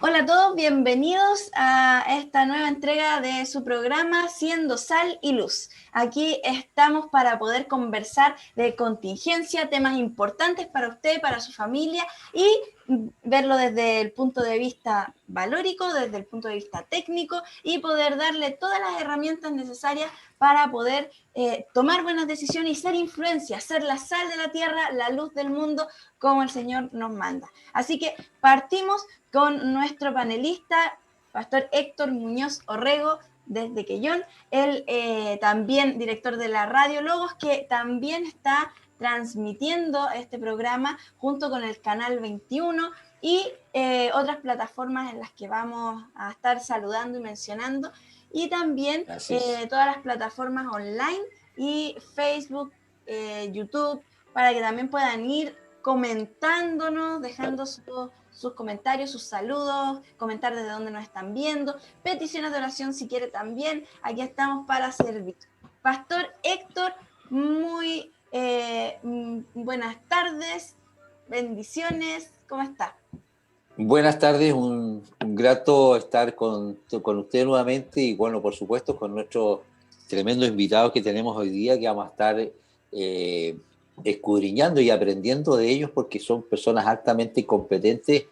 Hola a todos, bienvenidos a esta nueva entrega de su programa Siendo Sal y Luz. Aquí estamos para poder conversar de contingencia, temas importantes para usted, para su familia y verlo desde el punto de vista valórico, desde el punto de vista técnico y poder darle todas las herramientas necesarias para poder tomar buenas decisiones y ser influencia, ser la sal de la tierra, la luz del mundo, como el Señor nos manda. Así que partimos con nuestro panelista, Pastor Héctor Muñoz Orrego, desde Quellón, él también director de la Radio Logos, que también está transmitiendo este programa junto con el Canal 21 y otras plataformas en las que vamos a estar saludando y mencionando, y también Gracias. todas las plataformas online y Facebook, YouTube, para que también puedan ir comentándonos, dejando sus comentarios, sus saludos, comentar desde dónde nos están viendo, peticiones de oración si quiere también, aquí estamos para servir. Pastor Héctor, muy buenas tardes, bendiciones, ¿cómo está? Buenas tardes, un grato estar con usted nuevamente y bueno, por supuesto con nuestros tremendos invitados que tenemos hoy día, que vamos a estar escudriñando y aprendiendo de ellos porque son personas altamente competentes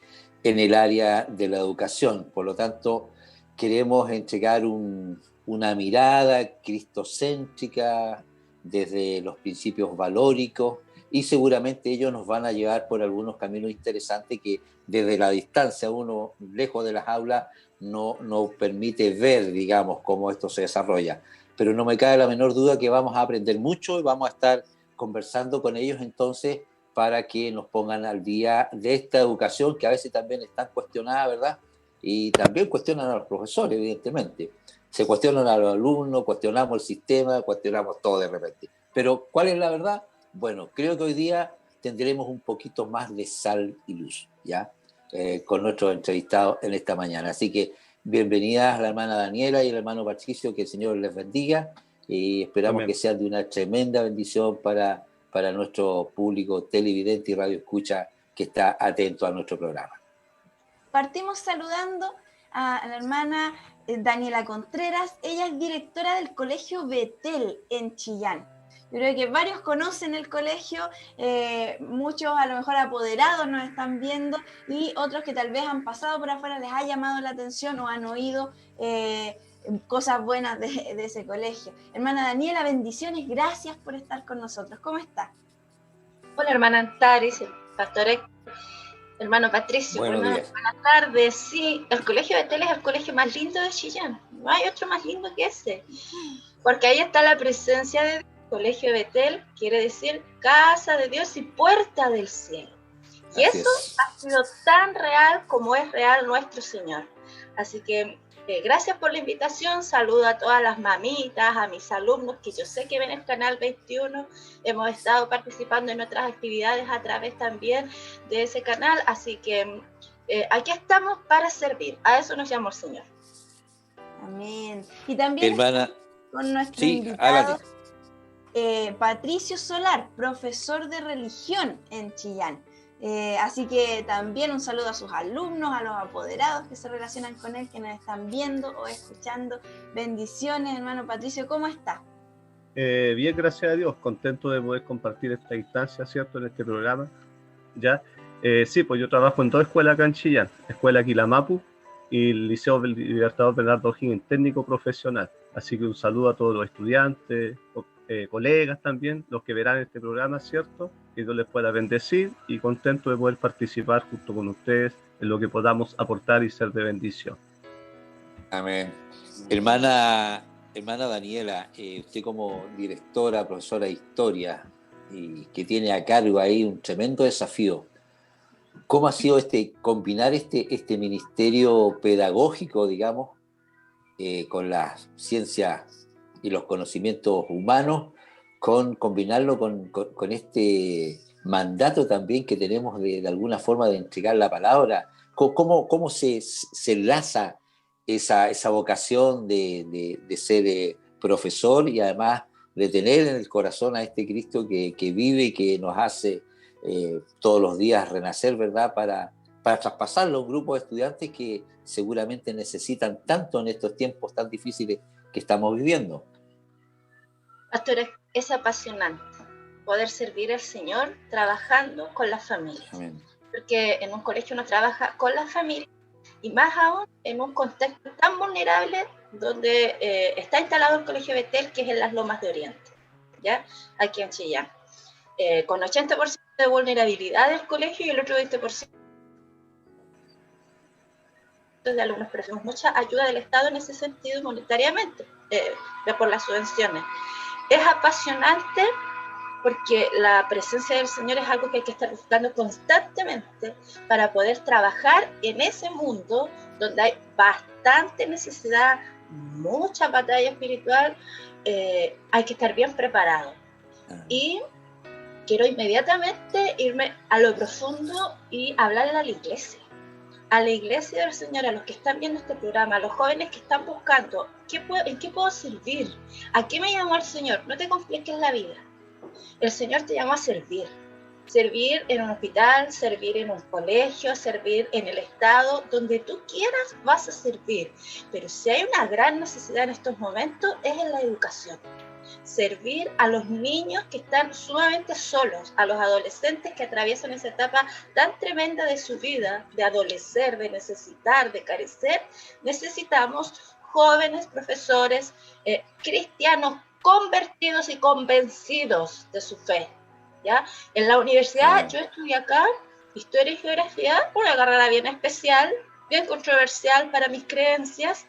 en el área de la educación. Por lo tanto, queremos entregar una mirada cristocéntrica desde los principios valóricos y seguramente ellos nos van a llevar por algunos caminos interesantes que desde la distancia, uno lejos de las aulas, no permite ver, digamos, cómo esto se desarrolla. Pero no me cabe la menor duda que vamos a aprender mucho y vamos a estar conversando con ellos entonces para que nos pongan al día de esta educación que a veces también está cuestionada, ¿verdad? Y también cuestionan a los profesores, evidentemente. Se cuestionan a los alumnos, cuestionamos el sistema, cuestionamos todo de repente. Pero, ¿cuál es la verdad? Bueno, creo que hoy día tendremos un poquito más de sal y luz, ¿ya? Con nuestros entrevistados en esta mañana. Así que bienvenidas la hermana Daniela y el hermano Patricio, que el Señor les bendiga y esperamos que Amén. sea de una tremenda bendición para nuestro público televidente y radio escucha que está atento a nuestro programa. Partimos saludando a la hermana Daniela Contreras. Ella es directora del Colegio Betel en Chillán. Yo creo que varios conocen el colegio, muchos a lo mejor apoderados nos están viendo y otros que tal vez han pasado por afuera les ha llamado la atención o han oído cosas buenas de ese colegio. Hermana Daniela, bendiciones, gracias por estar con nosotros. ¿Cómo está? Hola, hermana Antares, el pastor Héctor, hermano Patricio, Buenos buenas días. tardes. Sí, el colegio de Betel es el colegio más lindo de Chillán. No hay otro más lindo que ese. Porque ahí está la presencia de Dios. Colegio de Betel quiere decir casa de Dios y puerta del cielo. Y Así eso es. ha sido tan real como es real nuestro Señor. Así que gracias por la invitación. Saludo a todas las mamitas, a mis alumnos que yo sé que ven el Canal 21. Hemos estado participando en otras actividades a través también de ese canal. Así que aquí estamos para servir. A eso nos llamó el Señor. Amén. Y también Hermana, con nuestro sí, invitado adelante. Patricio Solar, profesor de religión en Chillán. Así que también un saludo a sus alumnos, a los apoderados que se relacionan con él, que nos están viendo o escuchando. Bendiciones, hermano Patricio, ¿cómo está? Bien, gracias a Dios, contento de poder compartir esta instancia, ¿cierto?, en este programa. ¿Ya? Sí, pues yo trabajo en 2 escuelas acá en Chillán, Escuela Quilamapu y el Liceo Libertador Bernardo O'Higgins, técnico profesional. Así que un saludo a todos los estudiantes, colegas también, los que verán este programa, ¿cierto? Que Dios les pueda bendecir y contento de poder participar junto con ustedes en lo que podamos aportar y ser de bendición. Amén. Hermana Daniela, usted como directora, profesora de historia y que tiene a cargo ahí un tremendo desafío, ¿cómo ha sido combinar este ministerio pedagógico, digamos, con las ciencias y los conocimientos humanos, combinarlo con este mandato también que tenemos de alguna forma de entregar la palabra? ¿Cómo se enlaza esa vocación de ser profesor y además de tener en el corazón a este Cristo que vive y que nos hace todos los días renacer, ¿verdad? para traspasarlo a un grupo de estudiantes que seguramente necesitan tanto en estos tiempos tan difíciles que estamos viviendo. Pastor, es apasionante poder servir al Señor trabajando con las familias. Amén. Porque en un colegio uno trabaja con las familias y más aún en un contexto tan vulnerable donde está instalado el Colegio Betel, que es en las Lomas de Oriente, ¿ya? Aquí en Chillán. Con 80% de vulnerabilidad del colegio y el otro 20% de alumnos, pero tenemos mucha ayuda del Estado en ese sentido monetariamente, por las subvenciones. Es apasionante porque la presencia del Señor es algo que hay que estar buscando constantemente para poder trabajar en ese mundo donde hay bastante necesidad, mucha batalla espiritual, hay que estar bien preparado. Y quiero inmediatamente irme a lo profundo y hablarle a la iglesia del Señor, a los que están viendo este programa, a los jóvenes que están buscando, ¿en qué puedo servir? ¿A qué me llamó el Señor? No te compliques la vida. El Señor te llama a servir. Servir en un hospital, servir en un colegio, servir en el Estado, donde tú quieras vas a servir. Pero si hay una gran necesidad en estos momentos es en la educación. Servir a los niños que están sumamente solos, a los adolescentes que atraviesan esa etapa tan tremenda de su vida, de adolecer, de necesitar, de carecer. Necesitamos jóvenes profesores cristianos convertidos y convencidos de su fe, ¿ya? En la universidad yo estudié acá Historia y Geografía, una carrera bien especial, bien controversial para mis creencias.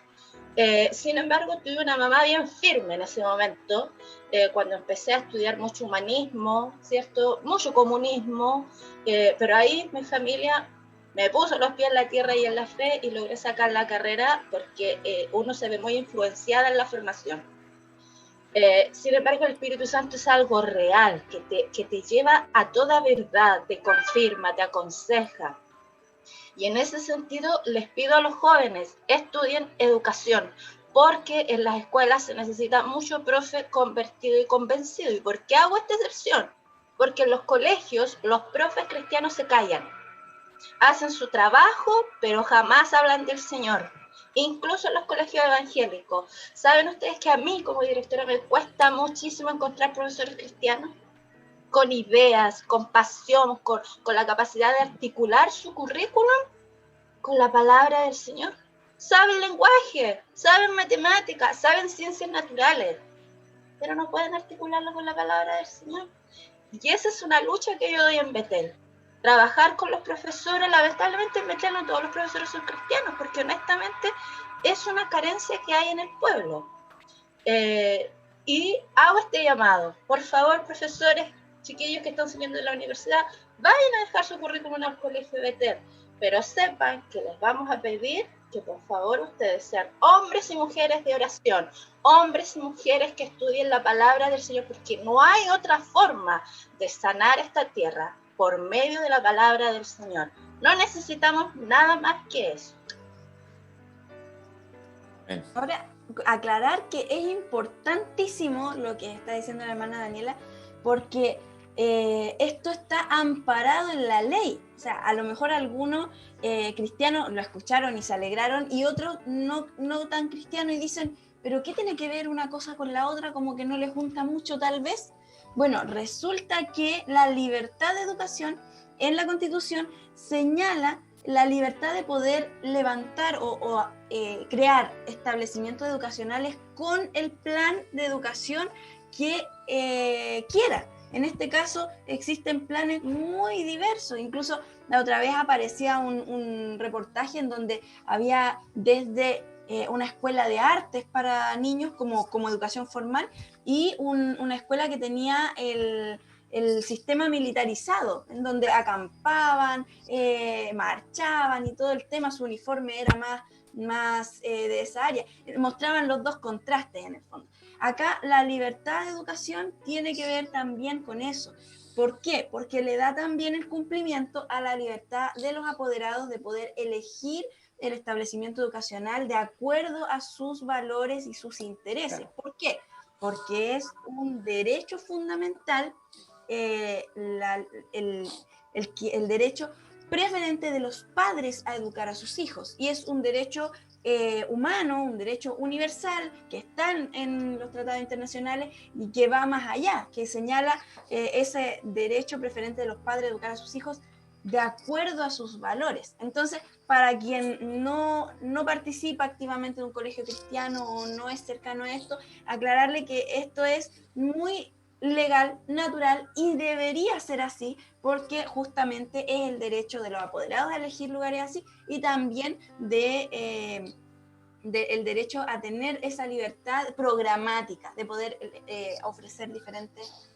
Sin embargo, tuve una mamá bien firme en ese momento, cuando empecé a estudiar mucho humanismo, ¿cierto? Mucho comunismo, pero ahí mi familia me puso los pies en la tierra y en la fe y logré sacar la carrera porque uno se ve muy influenciada en la formación. Sin embargo, el Espíritu Santo es algo real, que te lleva a toda verdad, te confirma, te aconseja. Y en ese sentido les pido a los jóvenes, estudien educación, porque en las escuelas se necesita mucho profe convertido y convencido. ¿Y por qué hago esta excepción? Porque en los colegios los profes cristianos se callan, hacen su trabajo, pero jamás hablan del Señor. Incluso en los colegios evangélicos. ¿Saben ustedes que a mí como directora me cuesta muchísimo encontrar profesores cristianos? Con ideas, con pasión, con la capacidad de articular su currículum con la palabra del Señor. Saben lenguaje, saben matemáticas, saben ciencias naturales, pero no pueden articularlo con la palabra del Señor. Y esa es una lucha que yo doy en Betel. Trabajar con los profesores, lamentablemente en Betel no todos los profesores son cristianos, porque honestamente es una carencia que hay en el pueblo. Y hago este llamado. Por favor, profesores, chiquillos que están saliendo de la universidad, vayan a dejar su currículum al colegio de Betel, pero sepan que les vamos a pedir que por favor ustedes sean hombres y mujeres de oración, hombres y mujeres que estudien la palabra del Señor, porque no hay otra forma de sanar esta tierra por medio de la palabra del Señor. No necesitamos nada más que eso. Ahora, aclarar que es importantísimo lo que está diciendo la hermana Daniela, porque esto está amparado en la ley. O sea, a lo mejor algunos cristianos lo escucharon y se alegraron, y otros no tan cristianos y dicen, ¿pero qué tiene que ver una cosa con la otra? Como que no les junta mucho tal vez. Bueno, resulta que la libertad de educación en la Constitución señala la libertad de poder levantar o crear establecimientos educacionales con el plan de educación que quiera. En este caso existen planes muy diversos. Incluso la otra vez aparecía un reportaje en donde había desde una escuela de artes para niños como educación formal y una escuela que tenía el sistema militarizado, en donde acampaban, marchaban y todo el tema. Su uniforme era más de esa área. Mostraban los dos contrastes en el fondo. Acá la libertad de educación tiene que ver también con eso. ¿Por qué? Porque le da también el cumplimiento a la libertad de los apoderados de poder elegir el establecimiento educacional de acuerdo a sus valores y sus intereses. Claro. ¿Por qué? Porque es un derecho fundamental, el derecho preferente de los padres a educar a sus hijos, y es un derecho humano, un derecho universal que está en los tratados internacionales y que va más allá, que señala ese derecho preferente de los padres a educar a sus hijos de acuerdo a sus valores. Entonces, para quien no participa activamente en un colegio cristiano o no es cercano a esto, aclararle que esto es muy legal, natural, y debería ser así porque justamente es el derecho de los apoderados a elegir lugares así, y también el derecho a tener esa libertad programática de poder ofrecer diferentes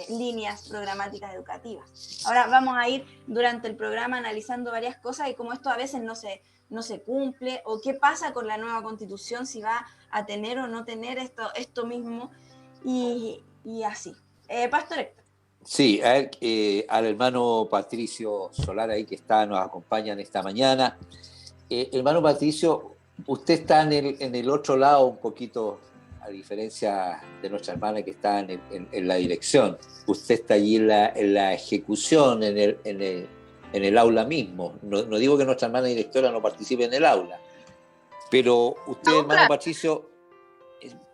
líneas programáticas educativas. Ahora vamos a ir durante el programa analizando varias cosas y cómo esto a veces no se cumple, o qué pasa con la nueva constitución, si va a tener o no tener esto mismo, y así. Pastor Héctor. Sí, al hermano Patricio Solar ahí que nos acompaña en esta mañana. Hermano Patricio, usted está en el otro lado un poquito, a diferencia de nuestra hermana que está en la dirección. Usted está allí en la ejecución, en el aula mismo. No digo que nuestra hermana directora no participe en el aula, pero usted, hermano claro. Patricio,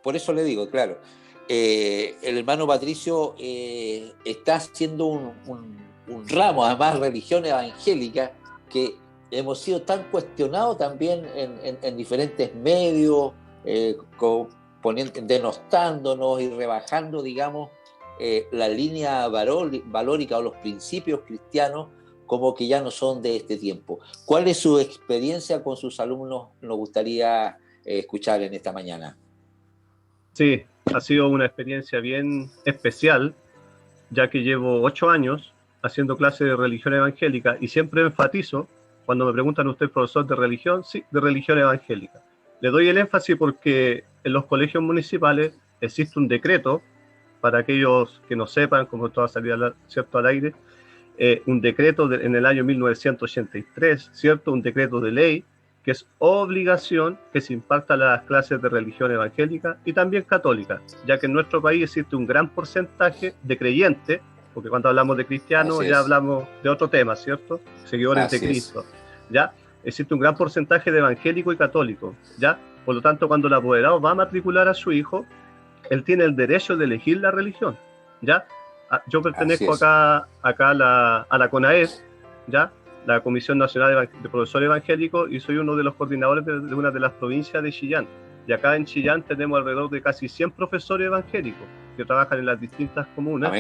por eso le digo, claro, el hermano Patricio está haciendo un ramo, además religión evangélica, que hemos sido tan cuestionados también en diferentes medios, denostándonos y rebajando, digamos, la línea valórica o los principios cristianos como que ya no son de este tiempo. ¿Cuál es su experiencia con sus alumnos? Nos gustaría escuchar en esta mañana. Sí, ha sido una experiencia bien especial, ya que llevo 8 años haciendo clases de religión evangélica y siempre enfatizo, cuando me preguntan usted, profesor de religión, sí, de religión evangélica. Le doy el énfasis porque en los colegios municipales existe un decreto, para aquellos que no sepan, como esto va a salir ¿cierto? Al aire, un decreto en el año 1983, ¿cierto? Un decreto de ley que es obligación que se imparta las clases de religión evangélica y también católica, ya que en nuestro país existe un gran porcentaje de creyentes, porque cuando hablamos de cristianos ya hablamos de otro tema, ¿cierto? Seguidores de Cristo, ¿ya? Existe un gran porcentaje de evangélico y católico, ¿ya? Por lo tanto, cuando el apoderado va a matricular a su hijo, él tiene el derecho de elegir la religión, ¿ya? Yo pertenezco acá a la CONAED, ¿ya? La Comisión Nacional de Profesores Evangélicos, y soy uno de los coordinadores de una de las provincias de Chillán. Y acá en Chillán tenemos alrededor de casi 100 profesores evangélicos que trabajan en las distintas comunas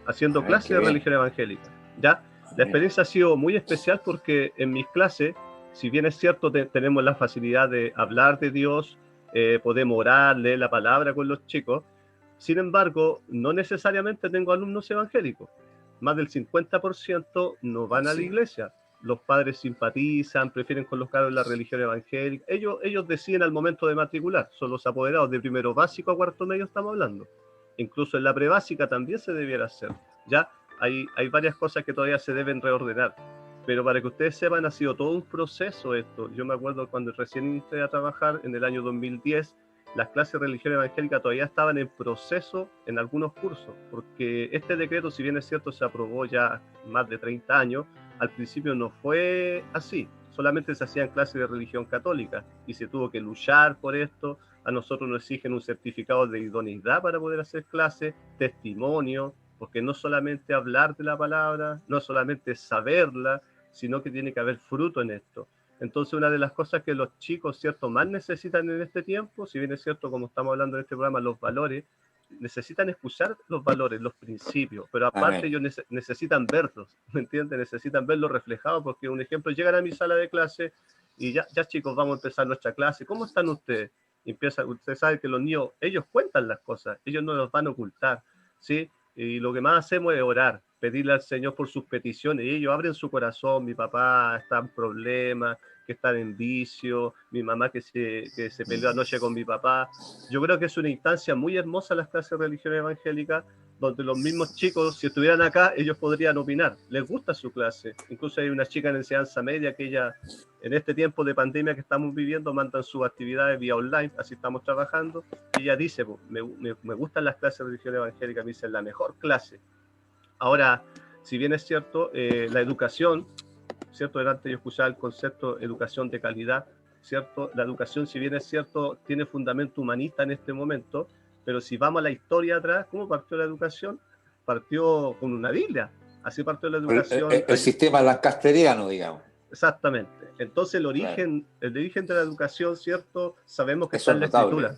haciendo clases de religión evangélica, ¿ya? La experiencia ha sido muy especial porque en mis clases, si bien es cierto, tenemos la facilidad de hablar de Dios, podemos orar, leer la palabra con los chicos, sin embargo, no necesariamente tengo alumnos evangélicos. Más del 50% no van a la iglesia. Los padres simpatizan, prefieren colocar en la religión evangélica. Ellos deciden al momento de matricular. Son los apoderados de primero básico a cuarto medio, estamos hablando. Incluso en la prebásica también se debiera hacer. Ya hay varias cosas que todavía se deben reordenar. Pero para que ustedes sepan, ha sido todo un proceso esto. Yo me acuerdo cuando recién entré a trabajar en el año 2010, las clases de religión evangélica todavía estaban en proceso en algunos cursos, porque este decreto, si bien es cierto, se aprobó ya más de 30 años, al principio no fue así, solamente se hacían clases de religión católica y se tuvo que luchar por esto. A nosotros nos exigen un certificado de idoneidad para poder hacer clases, testimonio, porque no solamente hablar de la palabra, no solamente saberla, sino que tiene que haber fruto en esto. Entonces, una de las cosas que los chicos, ¿cierto?, más necesitan en este tiempo, si bien es cierto, como estamos hablando en este programa, los valores, necesitan escuchar los valores, los principios, pero aparte ellos necesitan verlos, ¿me entiendes? Necesitan verlos reflejados, porque un ejemplo, llegan a mi sala de clase y ya chicos, vamos a empezar nuestra clase, ¿cómo están ustedes? Usted sabe que los niños, ellos cuentan las cosas, ellos no los van a ocultar, ¿sí? Y lo que más hacemos es orar, pedirle al Señor por sus peticiones, y ellos abren su corazón. Mi papá está en problemas, que está en vicio, mi mamá que se peleó anoche con mi papá. Yo creo que es una instancia muy hermosa las clases de religión evangélica, donde los mismos chicos, si estuvieran acá, ellos podrían opinar, les gusta su clase. Incluso hay una chica en enseñanza media que ella, en este tiempo de pandemia que estamos viviendo, mandan sus actividades vía online, así estamos trabajando, y ella dice, me gustan las clases de religión evangélica, me dicen la mejor clase. Ahora, si bien es cierto, la educación ¿cierto? Delante yo escuchaba el concepto de educación de calidad, ¿cierto? La educación, si bien es cierto, tiene fundamento humanista en este momento, pero si vamos a la historia atrás, ¿cómo partió la educación? Partió con una Biblia, así partió la educación. El sistema lancasteriano, digamos. Exactamente. Entonces el origen de la educación, ¿cierto? Sabemos que está en la escritura.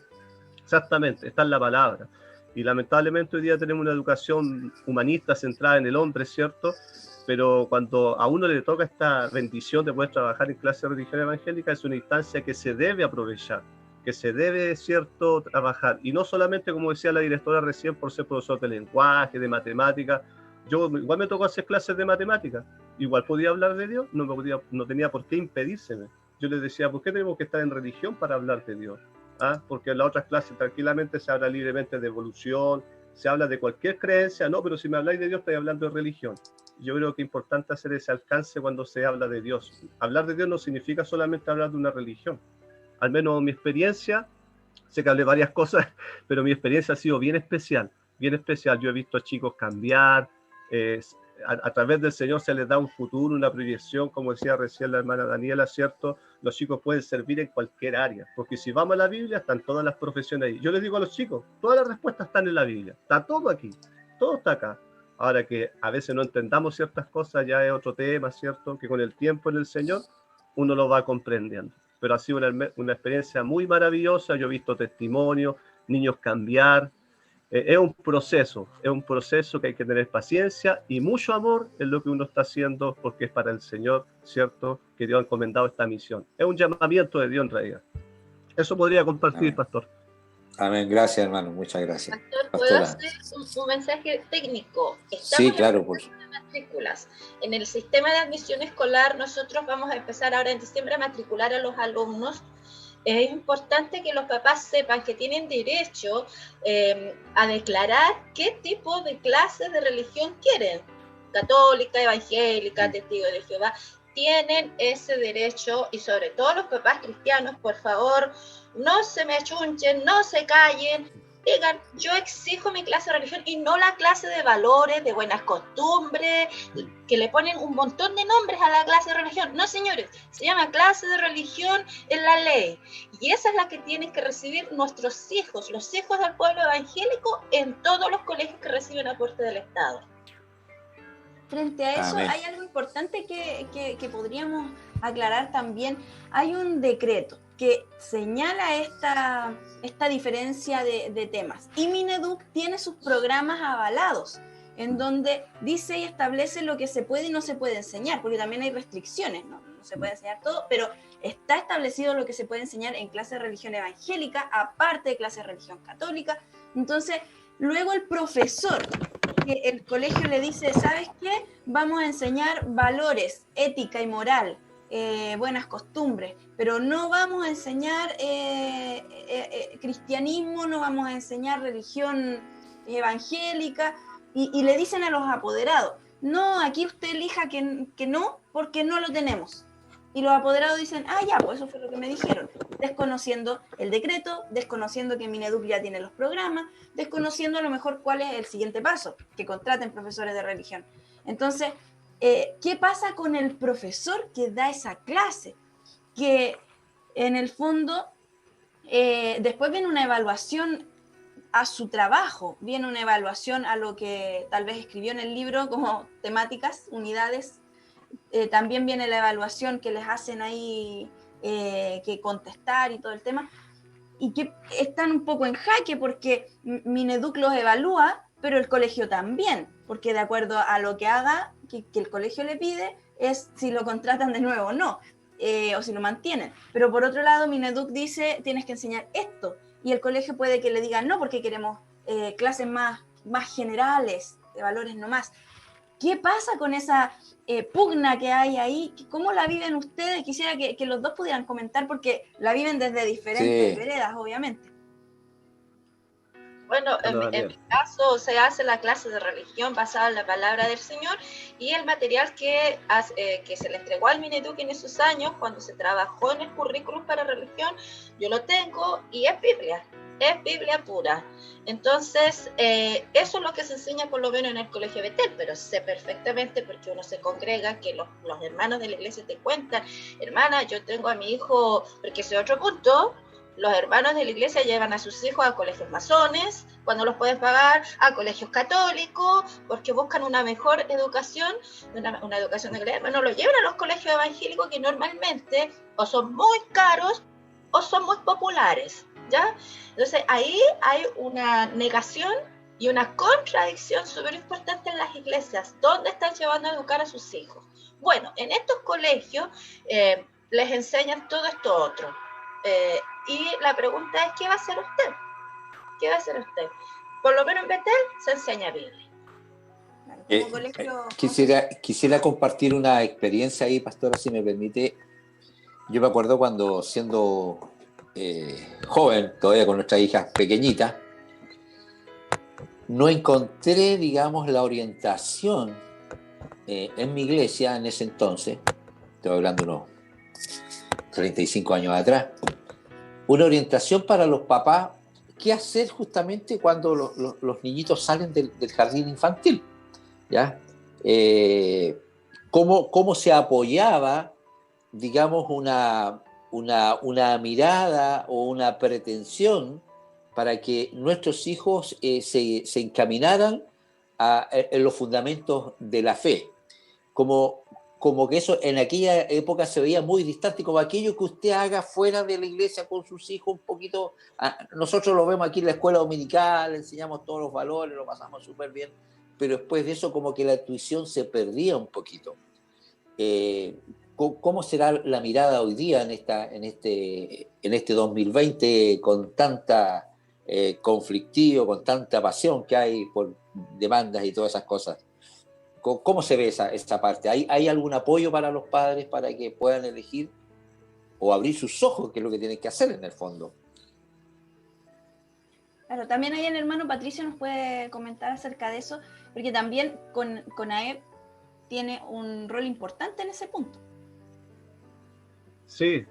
Exactamente, está en la palabra. Y lamentablemente hoy día tenemos una educación humanista centrada en el hombre, ¿cierto? Pero cuando a uno le toca esta bendición de poder trabajar en clase de religión evangélica, es una instancia que se debe aprovechar, que se debe, ¿cierto?, trabajar. Y no solamente, como decía la directora recién, por ser profesor de lenguaje, de matemática. Yo igual me tocó hacer clases de matemática, igual podía hablar de Dios, no tenía por qué impedírseme. Yo les decía, ¿por qué tenemos que estar en religión para hablar de Dios? Porque en las otras clases tranquilamente se habla libremente de evolución, se habla de cualquier creencia, no, pero si me habláis de Dios estoy hablando de religión. Yo creo que es importante hacer ese alcance cuando se habla de Dios. Hablar de Dios no significa solamente hablar de una religión. Al menos mi experiencia, sé que hablé varias cosas, pero mi experiencia ha sido bien especial, bien especial. Yo he visto a chicos cambiar, a través del Señor se les da un futuro, una proyección, como decía recién la hermana Daniela, ¿cierto? Los chicos pueden servir en cualquier área, porque si vamos a la Biblia están todas las profesiones ahí. Yo les digo a los chicos, todas las respuestas están en la Biblia, está todo aquí, todo está acá. Ahora que a veces no entendamos ciertas cosas ya es otro tema, ¿cierto? Que con el tiempo en el Señor uno lo va comprendiendo. Pero ha sido una experiencia muy maravillosa, yo he visto testimonios, niños cambiar. Es un proceso que hay que tener paciencia y mucho amor en lo que uno está haciendo, porque es para el Señor, ¿cierto?, que Dios ha encomendado esta misión. Es un llamamiento de Dios en realidad. Eso podría compartir, Amén. Pastor. Amén, gracias hermano, muchas gracias. Pastor, ¿puedo hacer un mensaje técnico? Sí, claro, por favor. Matrículas. En el sistema de admisión escolar nosotros vamos a empezar ahora en diciembre a matricular a los alumnos. Es importante que los papás sepan que tienen derecho a declarar qué tipo de clases de religión quieren. Católica, evangélica, testigo de Jehová. Tienen ese derecho y sobre todo los papás cristianos, por favor, no se me achunchen, no se callen. Digan, yo exijo mi clase de religión y no la clase de valores, de buenas costumbres, que le ponen un montón de nombres a la clase de religión. No, señores, se llama clase de religión en la ley. Y esa es la que tienen que recibir nuestros hijos, los hijos del pueblo evangélico, en todos los colegios que reciben aporte del Estado. Frente a eso, Amén. hay algo importante que podríamos aclarar también. Hay un decreto que señala esta diferencia de temas. Y Mineduc tiene sus programas avalados, en donde dice y establece lo que se puede y no se puede enseñar, porque también hay restricciones, no se puede enseñar todo, pero está establecido lo que se puede enseñar en clase de religión evangélica, aparte de clase de religión católica. Entonces, luego el profesor, que el colegio le dice, ¿sabes qué? Vamos a enseñar valores, ética y moral, buenas costumbres, pero no vamos a enseñar cristianismo, no vamos a enseñar religión evangélica, y le dicen a los apoderados, no, aquí usted elija que no, porque no lo tenemos. Y los apoderados dicen, ya, pues eso fue lo que me dijeron, desconociendo el decreto, desconociendo que Mineduc ya tiene los programas, desconociendo a lo mejor cuál es el siguiente paso, que contraten profesores de religión. Entonces, ¿qué pasa con el profesor que da esa clase? Que en el fondo, después viene una evaluación a su trabajo, viene una evaluación a lo que tal vez escribió en el libro como temáticas, unidades. También viene la evaluación que les hacen ahí que contestar y todo el tema, y que están un poco en jaque porque Mineduc los evalúa, pero el colegio también, porque de acuerdo a lo que haga, que el colegio le pide, es si lo contratan de nuevo o no, o si lo mantienen. Pero por otro lado, Mineduc dice, tienes que enseñar esto, y el colegio puede que le diga no, porque queremos clases más generales, de valores no más. ¿Qué pasa con esa pugna que hay ahí? ¿Cómo la viven ustedes? Quisiera que los dos pudieran comentar, porque la viven desde diferentes veredas, obviamente. Bueno, en mi caso se hace la clase de religión basada en la palabra del Señor, y el material que se le entregó al Mineduc en esos años, cuando se trabajó en el currículum para religión, yo lo tengo y es Biblia. es Biblia pura. Entonces, eso es lo que se enseña por lo menos en el Colegio Betel, pero sé perfectamente, porque uno se congrega, que los hermanos de la iglesia te cuentan, hermana, yo tengo a mi hijo, porque ese es otro punto, los hermanos de la iglesia llevan a sus hijos a colegios masones, cuando los pueden pagar, a colegios católicos, porque buscan una mejor educación, una educación de calidad, pero no lo llevan a los colegios evangélicos, que normalmente o son muy caros o son muy populares, ¿ya? Entonces ahí hay una negación y una contradicción súper importante en las iglesias. ¿Dónde están llevando a educar a sus hijos? Bueno, en estos colegios les enseñan todo esto otro. Y la pregunta es, ¿qué va a hacer usted? ¿Qué va a hacer usted? Por lo menos en Betel se enseña Biblia. Quisiera compartir una experiencia ahí, pastora, si me permite. Yo me acuerdo cuando siendo joven, todavía con nuestra hija pequeñita, no encontré, digamos, la orientación en mi iglesia en ese entonces, estoy hablando unos 35 años atrás, una orientación para los papás, qué hacer justamente cuando los niñitos salen del jardín infantil, ¿ya? Cómo se apoyaba, digamos, una mirada o una pretensión para que nuestros hijos se encaminaran en los fundamentos de la fe. Como que eso en aquella época se veía muy distante, como aquello que usted haga fuera de la iglesia con sus hijos un poquito. Nosotros lo vemos aquí en la escuela dominical, le enseñamos todos los valores, lo pasamos súper bien, pero después de eso como que la intuición se perdía un poquito. ¿Cómo será la mirada hoy día en este 2020 con tanta conflictivo, con tanta pasión que hay por demandas y todas esas cosas? ¿Cómo se ve esa parte? ¿Hay algún apoyo para los padres para que puedan elegir o abrir sus ojos, que es lo que tienen que hacer en el fondo? Claro, también ahí el hermano Patricio nos puede comentar acerca de eso, porque también CONAEP tiene un rol importante en ese punto. Sí,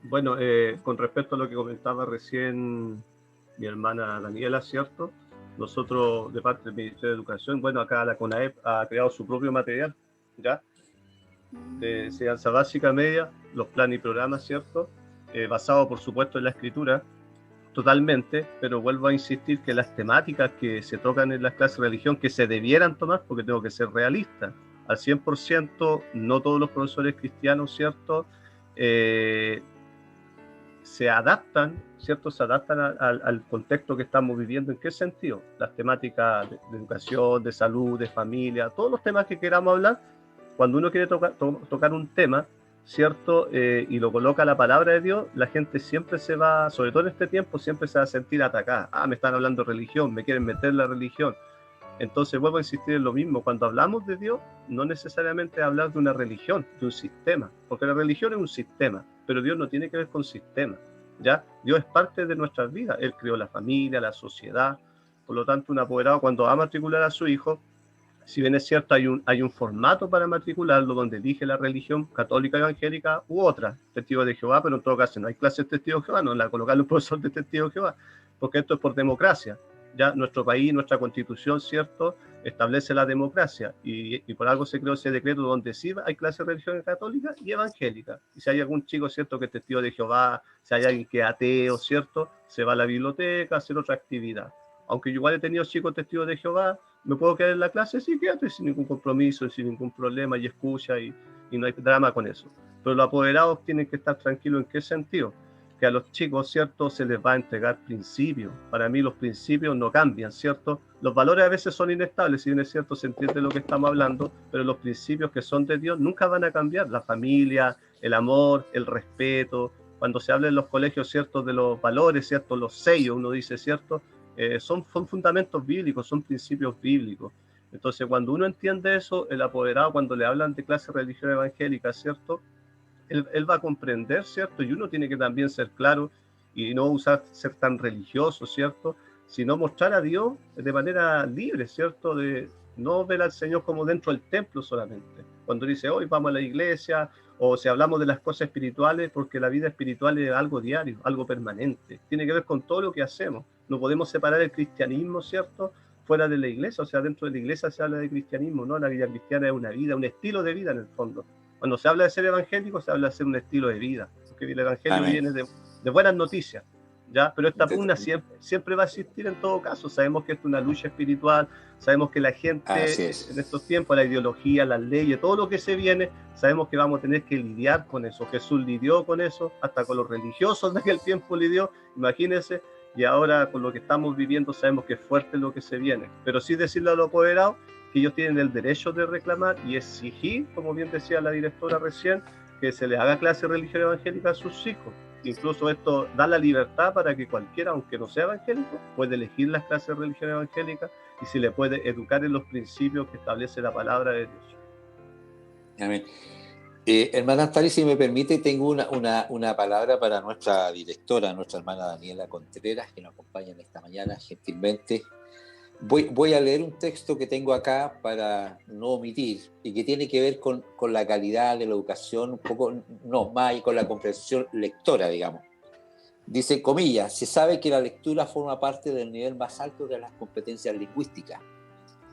bueno, con respecto a lo que comentaba recién mi hermana Daniela, ¿cierto? Nosotros, de parte del Ministerio de Educación, bueno, acá la CONAEP ha creado su propio material, ¿ya? De enseñanza básica, media, los planes y programas, ¿cierto? Basado, por supuesto, en la escritura, totalmente, pero vuelvo a insistir que las temáticas que se tocan en las clases de religión, que se debieran tomar, porque tengo que ser realista, al 100%, no todos los profesores cristianos, ¿cierto? Se adaptan, ¿cierto? Se adaptan al contexto que estamos viviendo. ¿En qué sentido? Las temáticas de educación, de salud, de familia, todos los temas que queramos hablar, cuando uno quiere tocar un tema, ¿cierto? Y lo coloca la palabra de Dios, la gente siempre se va, sobre todo en este tiempo, siempre se va a sentir atacada. Me están hablando de religión, me quieren meter la religión. Entonces vuelvo a insistir en lo mismo, cuando hablamos de Dios, no necesariamente hablar de una religión, de un sistema, porque la religión es un sistema, pero Dios no tiene que ver con sistema, ¿ya? Dios es parte de nuestras vidas, Él creó la familia, la sociedad, por lo tanto un apoderado cuando va a matricular a su hijo, si bien es cierto hay un formato para matricularlo donde elige la religión católica, evangélica u otra, testigo de Jehová, pero en todo caso no hay clases de testigo de Jehová, no la colocarle un profesor de testigo de Jehová, porque esto es por democracia. Ya nuestro país, nuestra constitución, ¿cierto?, establece la democracia y por algo se creó ese decreto donde sí hay clases de religión católica y evangélica. Y si hay algún chico, ¿cierto?, que es testigo de Jehová, si hay alguien que es ateo, ¿cierto?, se va a la biblioteca a hacer otra actividad. Aunque yo igual he tenido chicos testigos de Jehová, ¿me puedo quedar en la clase? Sí, quédate sin ningún compromiso, sin ningún problema y escucha y no hay drama con eso. Pero los apoderados tienen que estar tranquilos. ¿En qué sentido? Que a los chicos, ¿cierto?, se les va a entregar principios. Para mí los principios no cambian, ¿cierto? Los valores a veces son inestables, si bien es cierto, se entiende lo que estamos hablando, pero los principios que son de Dios nunca van a cambiar. La familia, el amor, el respeto. Cuando se habla en los colegios, ¿cierto?, de los valores, ¿cierto?, los sellos, uno dice, ¿cierto?, son fundamentos bíblicos, son principios bíblicos. Entonces, cuando uno entiende eso, el apoderado, cuando le hablan de clase de religión evangélica, ¿cierto?, él va a comprender, ¿cierto? Y uno tiene que también ser claro y no ser tan religioso, ¿cierto? Sino mostrar a Dios de manera libre, ¿cierto? no ver al Señor como dentro del templo solamente. Cuando dice, hoy vamos a la iglesia, o si hablamos de las cosas espirituales, porque la vida espiritual es algo diario, algo permanente, tiene que ver con todo lo que hacemos. No podemos separar el cristianismo, ¿cierto?, fuera de la iglesia, o sea, dentro de la iglesia se habla de cristianismo, ¿no? La vida cristiana es una vida, un estilo de vida en el fondo. Cuando se habla de ser evangélico, se habla de ser un estilo de vida, porque el evangelio Amén. viene de buenas noticias, ¿ya? Pero esta pugna siempre va a existir en todo caso. Sabemos que esto es una lucha espiritual, sabemos que la gente en estos tiempos, la ideología, las leyes, todo lo que se viene, sabemos que vamos a tener que lidiar con eso. Jesús lidió con eso, hasta con los religiosos de aquel tiempo lidió, imagínense, y ahora con lo que estamos viviendo sabemos que es fuerte lo que se viene. Pero sí decirle a los apoderados que ellos tienen el derecho de reclamar y exigir, como bien decía la directora recién, que se les haga clase de religión evangélica a sus hijos. Incluso esto da la libertad para que cualquiera, aunque no sea evangélico, puede elegir las clases de religión evangélica y se le puede educar en los principios que establece la palabra de Dios. Amén. Hermana Astari, si me permite, tengo una palabra para nuestra directora, nuestra hermana Daniela Contreras, que nos acompaña en esta mañana gentilmente. Voy a leer un texto que tengo acá para no omitir y que tiene que ver con la calidad de la educación, un poco, no, más con la comprensión lectora, digamos. Dice, comillas, se sabe que la lectura forma parte del nivel más alto de las competencias lingüísticas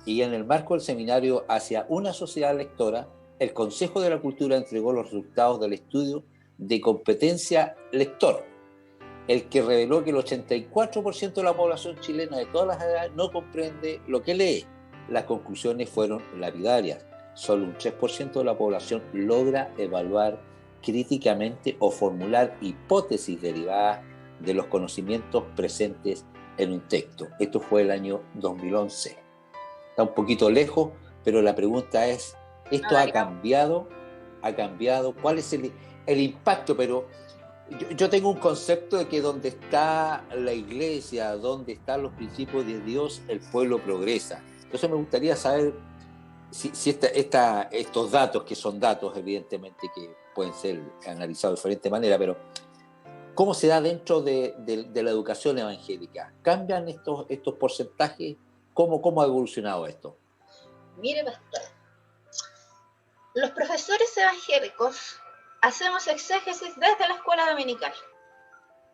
y en el marco del seminario hacia una sociedad lectora, el Consejo de la Cultura entregó los resultados del estudio de competencia lector, el que reveló que el 84% de la población chilena de todas las edades no comprende lo que lee. Las conclusiones fueron lapidarias. Solo un 3% de la población logra evaluar críticamente o formular hipótesis derivadas de los conocimientos presentes en un texto. Esto fue el año 2011. Está un poquito lejos, pero la pregunta es, ¿esto ha cambiado? ¿Ha cambiado? ¿Cuál es el impacto? Pero yo tengo un concepto de que donde está la iglesia, donde están los principios de Dios, el pueblo progresa. Entonces me gustaría saber si estos datos, que son datos evidentemente que pueden ser analizados de diferente manera, pero ¿cómo se da dentro de la educación evangélica? ¿Cambian estos porcentajes? ¿Cómo ha evolucionado esto? Mire, pastor, los profesores evangélicos hacemos exégesis desde la escuela dominical.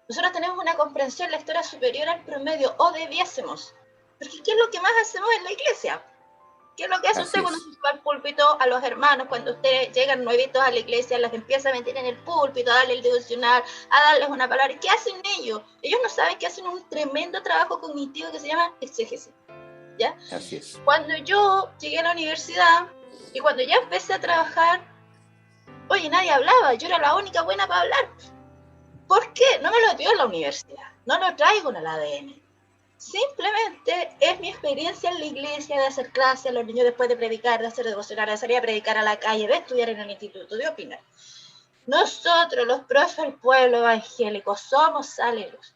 Nosotros tenemos una comprensión lectora superior al promedio, o debiésemos. Porque ¿qué es lo que más hacemos en la iglesia? ¿Qué es lo que hace usted cuando se sube al púlpito a los hermanos? Cuando ustedes llegan nuevitos a la iglesia, las empieza a meter en el púlpito, a darle el devocional, a darles una palabra. ¿Qué hacen ellos? Ellos no saben que hacen un tremendo trabajo cognitivo que se llama exégesis, ¿ya? Así es. Cuando yo llegué a la universidad y cuando ya empecé a trabajar, oye, nadie hablaba, yo era la única buena para hablar. ¿Por qué? No me lo dio en la universidad, no lo traigo en el ADN. Simplemente es mi experiencia en la iglesia de hacer clases a los niños después de predicar, de hacer devocional, de salir a predicar a la calle, de estudiar en el instituto, de opinar. Nosotros, los profes del pueblo evangélico, somos sal y luz.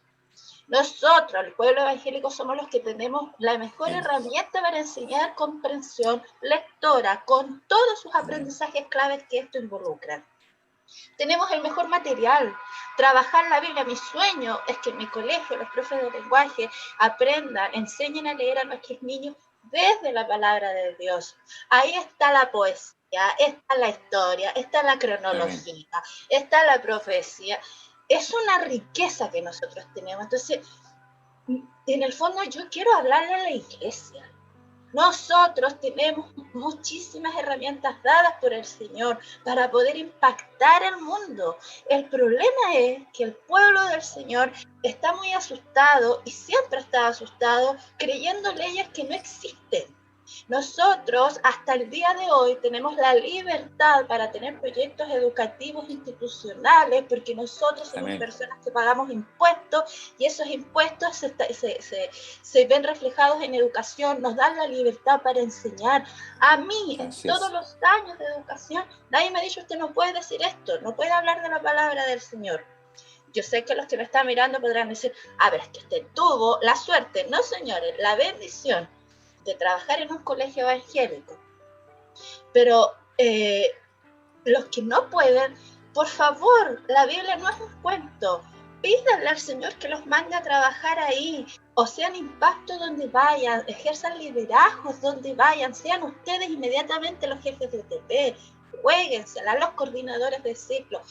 Nosotros, el pueblo evangélico, somos los que tenemos la mejor herramienta para enseñar comprensión lectora, con todos sus aprendizajes claves que esto involucra. Tenemos el mejor material, trabajar la Biblia. Mi sueño es que en mi colegio los profes de lenguaje aprendan, enseñen a leer a nuestros niños desde la palabra de Dios. Ahí está la poesía, está la historia, está la cronología, está la profecía. Es una riqueza que nosotros tenemos. Entonces, en el fondo yo quiero hablarle a la iglesia. Nosotros tenemos muchísimas herramientas dadas por el Señor para poder impactar el mundo. El problema es que el pueblo del Señor está muy asustado y siempre está asustado creyendo leyes que no existen. Nosotros hasta el día de hoy tenemos la libertad para tener proyectos educativos institucionales porque nosotros somos personas que pagamos impuestos y esos impuestos se ven reflejados en educación, nos dan la libertad para enseñar. A mí, en todos los años de educación, nadie me ha dicho, usted no puede decir esto, no puede hablar de la palabra del Señor. Yo sé que los que me están mirando podrán decir, a ver, es que usted tuvo la suerte, no señores, la bendición de trabajar en un colegio evangélico, pero los que no pueden, por favor, la Biblia no es un cuento. pídanle al Señor que los mande a trabajar ahí, o sean impacto donde vayan, ejerzan liderazgos donde vayan, sean ustedes inmediatamente los jefes de TP, jueguensela a los coordinadores de ciclo.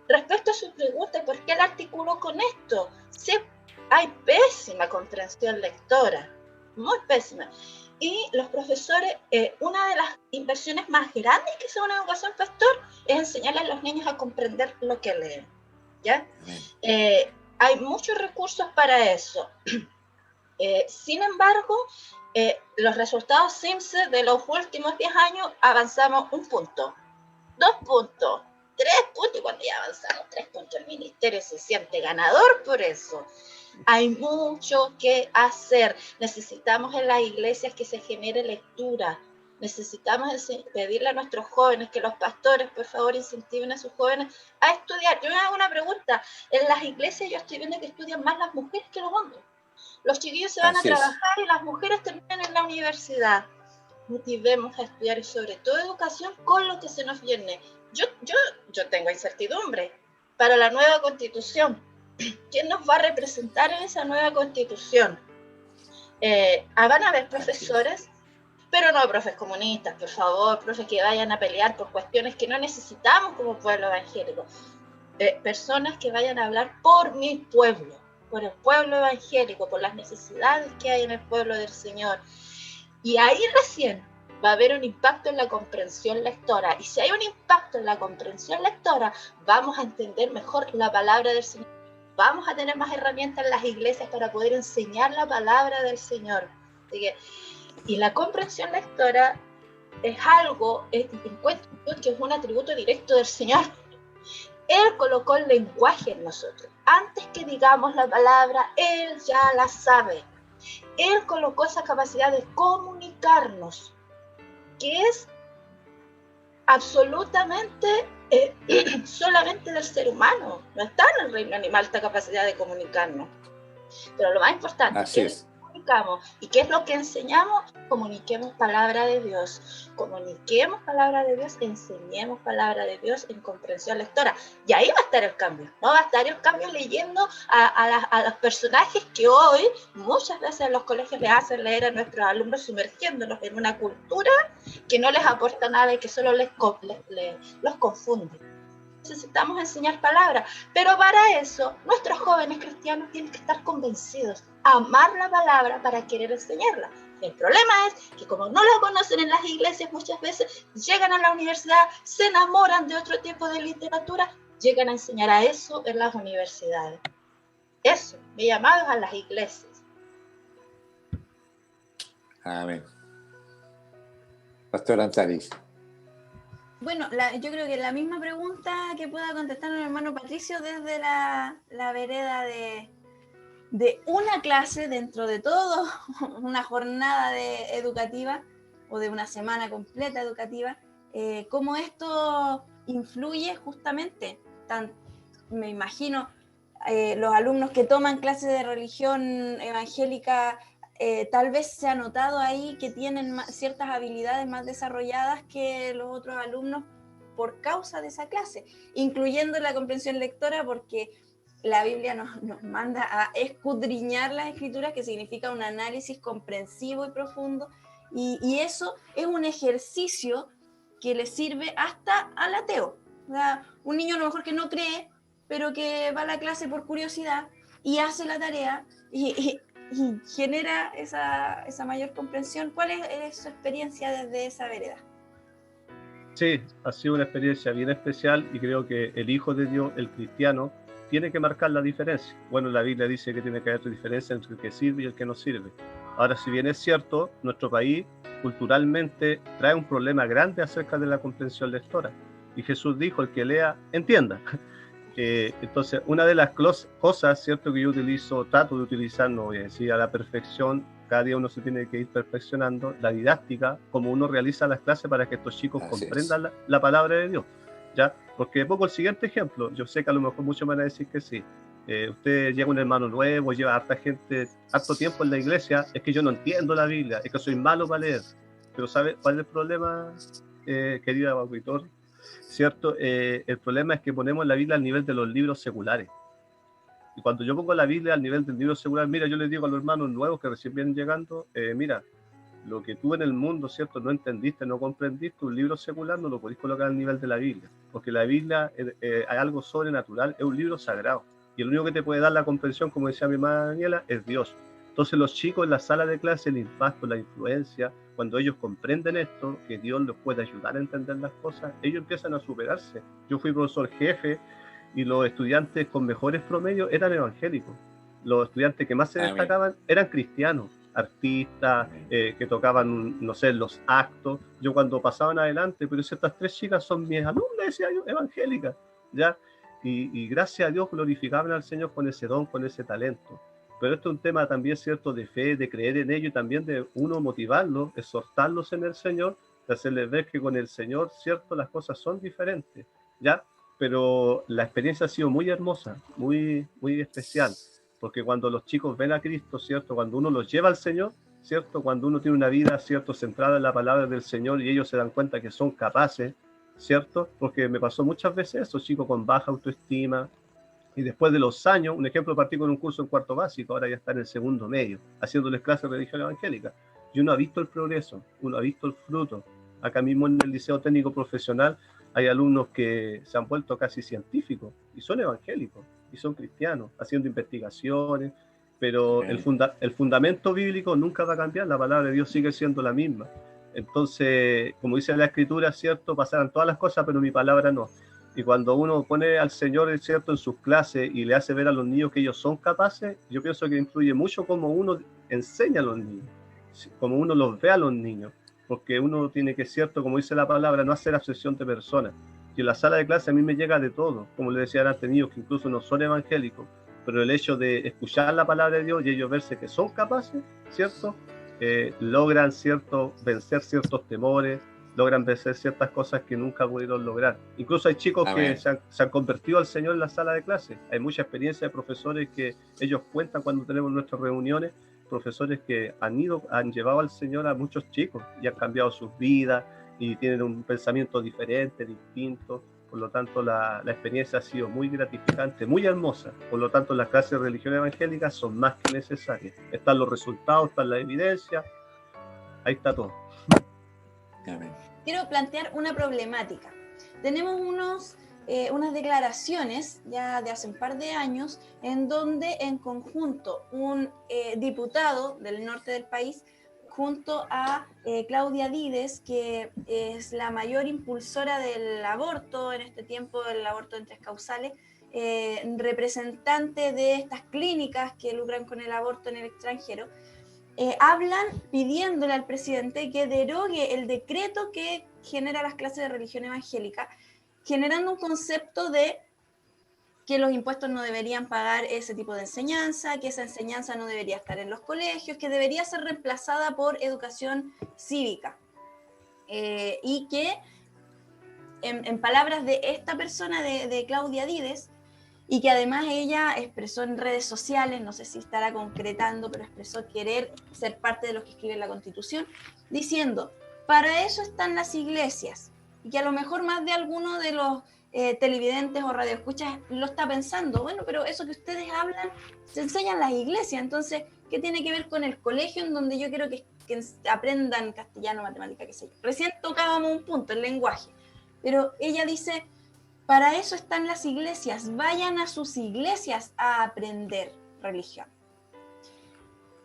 Respecto a su pregunta, ¿por qué la articulo con esto? Sí, hay pésima comprensión lectora, muy pésima. Y los profesores, una de las inversiones más grandes que hace una educación pastor es enseñarle a los niños a comprender lo que leen, ¿ya? Hay muchos recursos para eso. Sin embargo, los resultados CIMSE de los últimos 10 años avanzamos 1 punto, 2 puntos, 3 puntos, y cuando ya avanzamos 3 puntos, el ministerio se siente ganador por eso. Hay mucho que hacer. Necesitamos en las iglesias que se genere lectura. Necesitamos pedirle a nuestros jóvenes que los pastores, por favor, incentiven a sus jóvenes a estudiar. Yo me hago una pregunta. En las iglesias yo estoy viendo que estudian más las mujeres que los hombres. Los chiquillos se van a trabajar y las mujeres terminan en la universidad. Motivemos a estudiar y sobre todo educación con lo que se nos viene. Yo tengo incertidumbre para la nueva constitución. ¿Quién nos va a representar en esa nueva constitución? Van a haber profesores, pero no profes comunistas, por favor, profes que vayan a pelear por cuestiones que no necesitamos como pueblo evangélico. Personas que vayan a hablar por mi pueblo, por el pueblo evangélico, por las necesidades que hay en el pueblo del Señor. Y ahí recién va a haber un impacto en la comprensión lectora. Y si hay un impacto en la comprensión lectora, vamos a entender mejor la palabra del Señor. Vamos a tener más herramientas en las iglesias para poder enseñar la palabra del Señor. Así que, y la comprensión lectora es algo, encuentro que es un atributo directo del Señor. Él colocó el lenguaje en nosotros. Antes que digamos la palabra, Él ya la sabe. Él colocó esa capacidad de comunicarnos, que es absolutamente solamente del ser humano. No está en el reino animal esta capacidad de comunicarnos. Pero lo más importante es comunicamos. ¿Y qué es lo que enseñamos? Comuniquemos palabra de Dios. Comuniquemos palabra de Dios, enseñemos palabra de Dios en comprensión lectora. Y ahí va a estar el cambio. No va a estar el cambio leyendo a los personajes que hoy muchas veces en los colegios les hacen leer a nuestros alumnos, sumergiéndolos en una cultura que no les aporta nada y que solo los confunde. Necesitamos enseñar palabras, pero para eso nuestros jóvenes cristianos tienen que estar convencidos, amar la palabra para querer enseñarla. El problema es que como no la conocen en las iglesias, muchas veces llegan a la universidad, se enamoran de otro tipo de literatura, llegan a enseñar a eso en las universidades. Eso, mi llamado es a las iglesias. Amén. Pastor Antalis. Bueno, yo creo que la misma pregunta que pueda contestar el hermano Patricio desde la vereda de una clase dentro de todo, una jornada educativa o de una semana completa educativa, cómo esto influye justamente, me imagino, los alumnos que toman clases de religión evangélica, tal vez se ha notado ahí que tienen ciertas habilidades más desarrolladas que los otros alumnos por causa de esa clase, incluyendo la comprensión lectora, porque la Biblia nos manda a escudriñar las escrituras, que significa un análisis comprensivo y profundo, y eso es un ejercicio que le sirve hasta al ateo. O sea, un niño a lo mejor que no cree, pero que va a la clase por curiosidad y hace la tarea y genera esa mayor comprensión. ¿Cuál es su experiencia desde esa vereda? Sí, ha sido una experiencia bien especial y creo que el Hijo de Dios, el cristiano, tiene que marcar la diferencia. Bueno, la Biblia dice que tiene que haber diferencia entre el que sirve y el que no sirve. Ahora, si bien es cierto, nuestro país culturalmente trae un problema grande acerca de la comprensión lectora. Y Jesús dijo, el que lea, entienda. Entonces, una de las cosas, cierto, que yo trato de utilizar, no voy a decir a la perfección, cada día uno se tiene que ir perfeccionando, la didáctica, como uno realiza las clases para que estos chicos comprendan la palabra de Dios, ¿ya? Porque pongo el siguiente ejemplo, yo sé que a lo mejor muchos van a decir que sí, usted llega un hermano nuevo, lleva harta gente, harto tiempo en la iglesia, es que yo no entiendo la Biblia, es que soy malo para leer, pero ¿sabe cuál es el problema, querido auditor? ¿Cierto? El problema es que ponemos la Biblia al nivel de los libros seculares. Y cuando yo pongo la Biblia al nivel del libro secular, mira, yo les digo a los hermanos nuevos que recién vienen llegando, mira, lo que tú en el mundo, ¿cierto?, no entendiste, no comprendiste, un libro secular no lo podéis colocar al nivel de la Biblia, porque la Biblia hay algo sobrenatural, es un libro sagrado, y el único que te puede dar la comprensión, como decía mi hermana Daniela, es Dios. Entonces los chicos en la sala de clase, el impacto, la influencia, cuando ellos comprenden esto, que Dios los puede ayudar a entender las cosas, ellos empiezan a superarse. Yo fui profesor jefe y los estudiantes con mejores promedios eran evangélicos. Los estudiantes que más se destacaban eran cristianos, artistas, que tocaban, no sé, los actos. Yo cuando pasaban adelante, pero estas 3 chicas son mis alumnas, decía yo, evangélicas, ¿ya? Y gracias a Dios glorificaban al Señor con ese don, con ese talento. Pero esto es un tema también, ¿cierto?, de fe, de creer en ello y también de uno motivarlos, exhortarlos en el Señor, de hacerles ver que con el Señor, ¿cierto?, las cosas son diferentes, ¿ya? Pero la experiencia ha sido muy hermosa, muy, muy especial, porque cuando los chicos ven a Cristo, ¿cierto?, cuando uno los lleva al Señor, ¿cierto?, cuando uno tiene una vida, ¿cierto?, centrada en la palabra del Señor y ellos se dan cuenta que son capaces, ¿cierto?, porque me pasó muchas veces eso, chicos con baja autoestima, y después de los años, un ejemplo, partí con un curso en cuarto básico, ahora ya está en el segundo medio, haciéndoles clases de religión evangélica, y uno ha visto el progreso, uno ha visto el fruto. Acá mismo en el Liceo Técnico Profesional hay alumnos que se han vuelto casi científicos, y son evangélicos, y son cristianos, haciendo investigaciones, pero el fundamento bíblico nunca va a cambiar, la palabra de Dios sigue siendo la misma. Entonces, como dice la Escritura, ¿cierto?, pasarán todas las cosas, pero mi palabra no. Y cuando uno pone al Señor, ¿cierto?, en sus clases y le hace ver a los niños que ellos son capaces, yo pienso que influye mucho cómo uno enseña a los niños, cómo uno los ve a los niños, porque uno tiene que, ¿cierto?, como dice la palabra, no hacer acepción de personas. Y en la sala de clase a mí me llega de todo, como le decía antes, niños que incluso no son evangélicos, pero el hecho de escuchar la palabra de Dios y ellos verse que son capaces, ¿cierto?, logran, ¿cierto?, vencer ciertos temores, logran vencer ciertas cosas que nunca pudieron lograr. Incluso hay chicos que se han convertido al Señor en la sala de clase. Hay mucha experiencia de profesores que ellos cuentan cuando tenemos nuestras reuniones, profesores que han llevado al Señor a muchos chicos y han cambiado sus vidas y tienen un pensamiento diferente, distinto. Por lo tanto, la experiencia ha sido muy gratificante, muy hermosa. Por lo tanto, las clases de religión evangélica son más que necesarias. Están los resultados, está la evidencia, ahí está todo. Amén. Quiero plantear una problemática. Tenemos unas declaraciones ya de hace un par de años en donde en conjunto un diputado del norte del país junto a Claudia Dides, que es la mayor impulsora del aborto en este tiempo, el aborto en 3 causales, representante de estas clínicas que lucran con el aborto en el extranjero, hablan pidiéndole al presidente que derogue el decreto que genera las clases de religión evangélica, generando un concepto de que los impuestos no deberían pagar ese tipo de enseñanza, que esa enseñanza no debería estar en los colegios, que debería ser reemplazada por educación cívica. Y que, en palabras de esta persona, de Claudia Dides, y que además ella expresó en redes sociales, no sé si estará concretando, pero expresó querer ser parte de los que escriben la Constitución, diciendo, para eso están las iglesias, y que a lo mejor más de alguno de los televidentes o radioescuchas lo está pensando, bueno, pero eso que ustedes hablan se enseña en las iglesias, entonces, ¿qué tiene que ver con el colegio en donde yo quiero que aprendan castellano, matemática, qué sé yo? Recién tocábamos un punto, el lenguaje, pero ella dice, para eso están las iglesias, vayan a sus iglesias a aprender religión.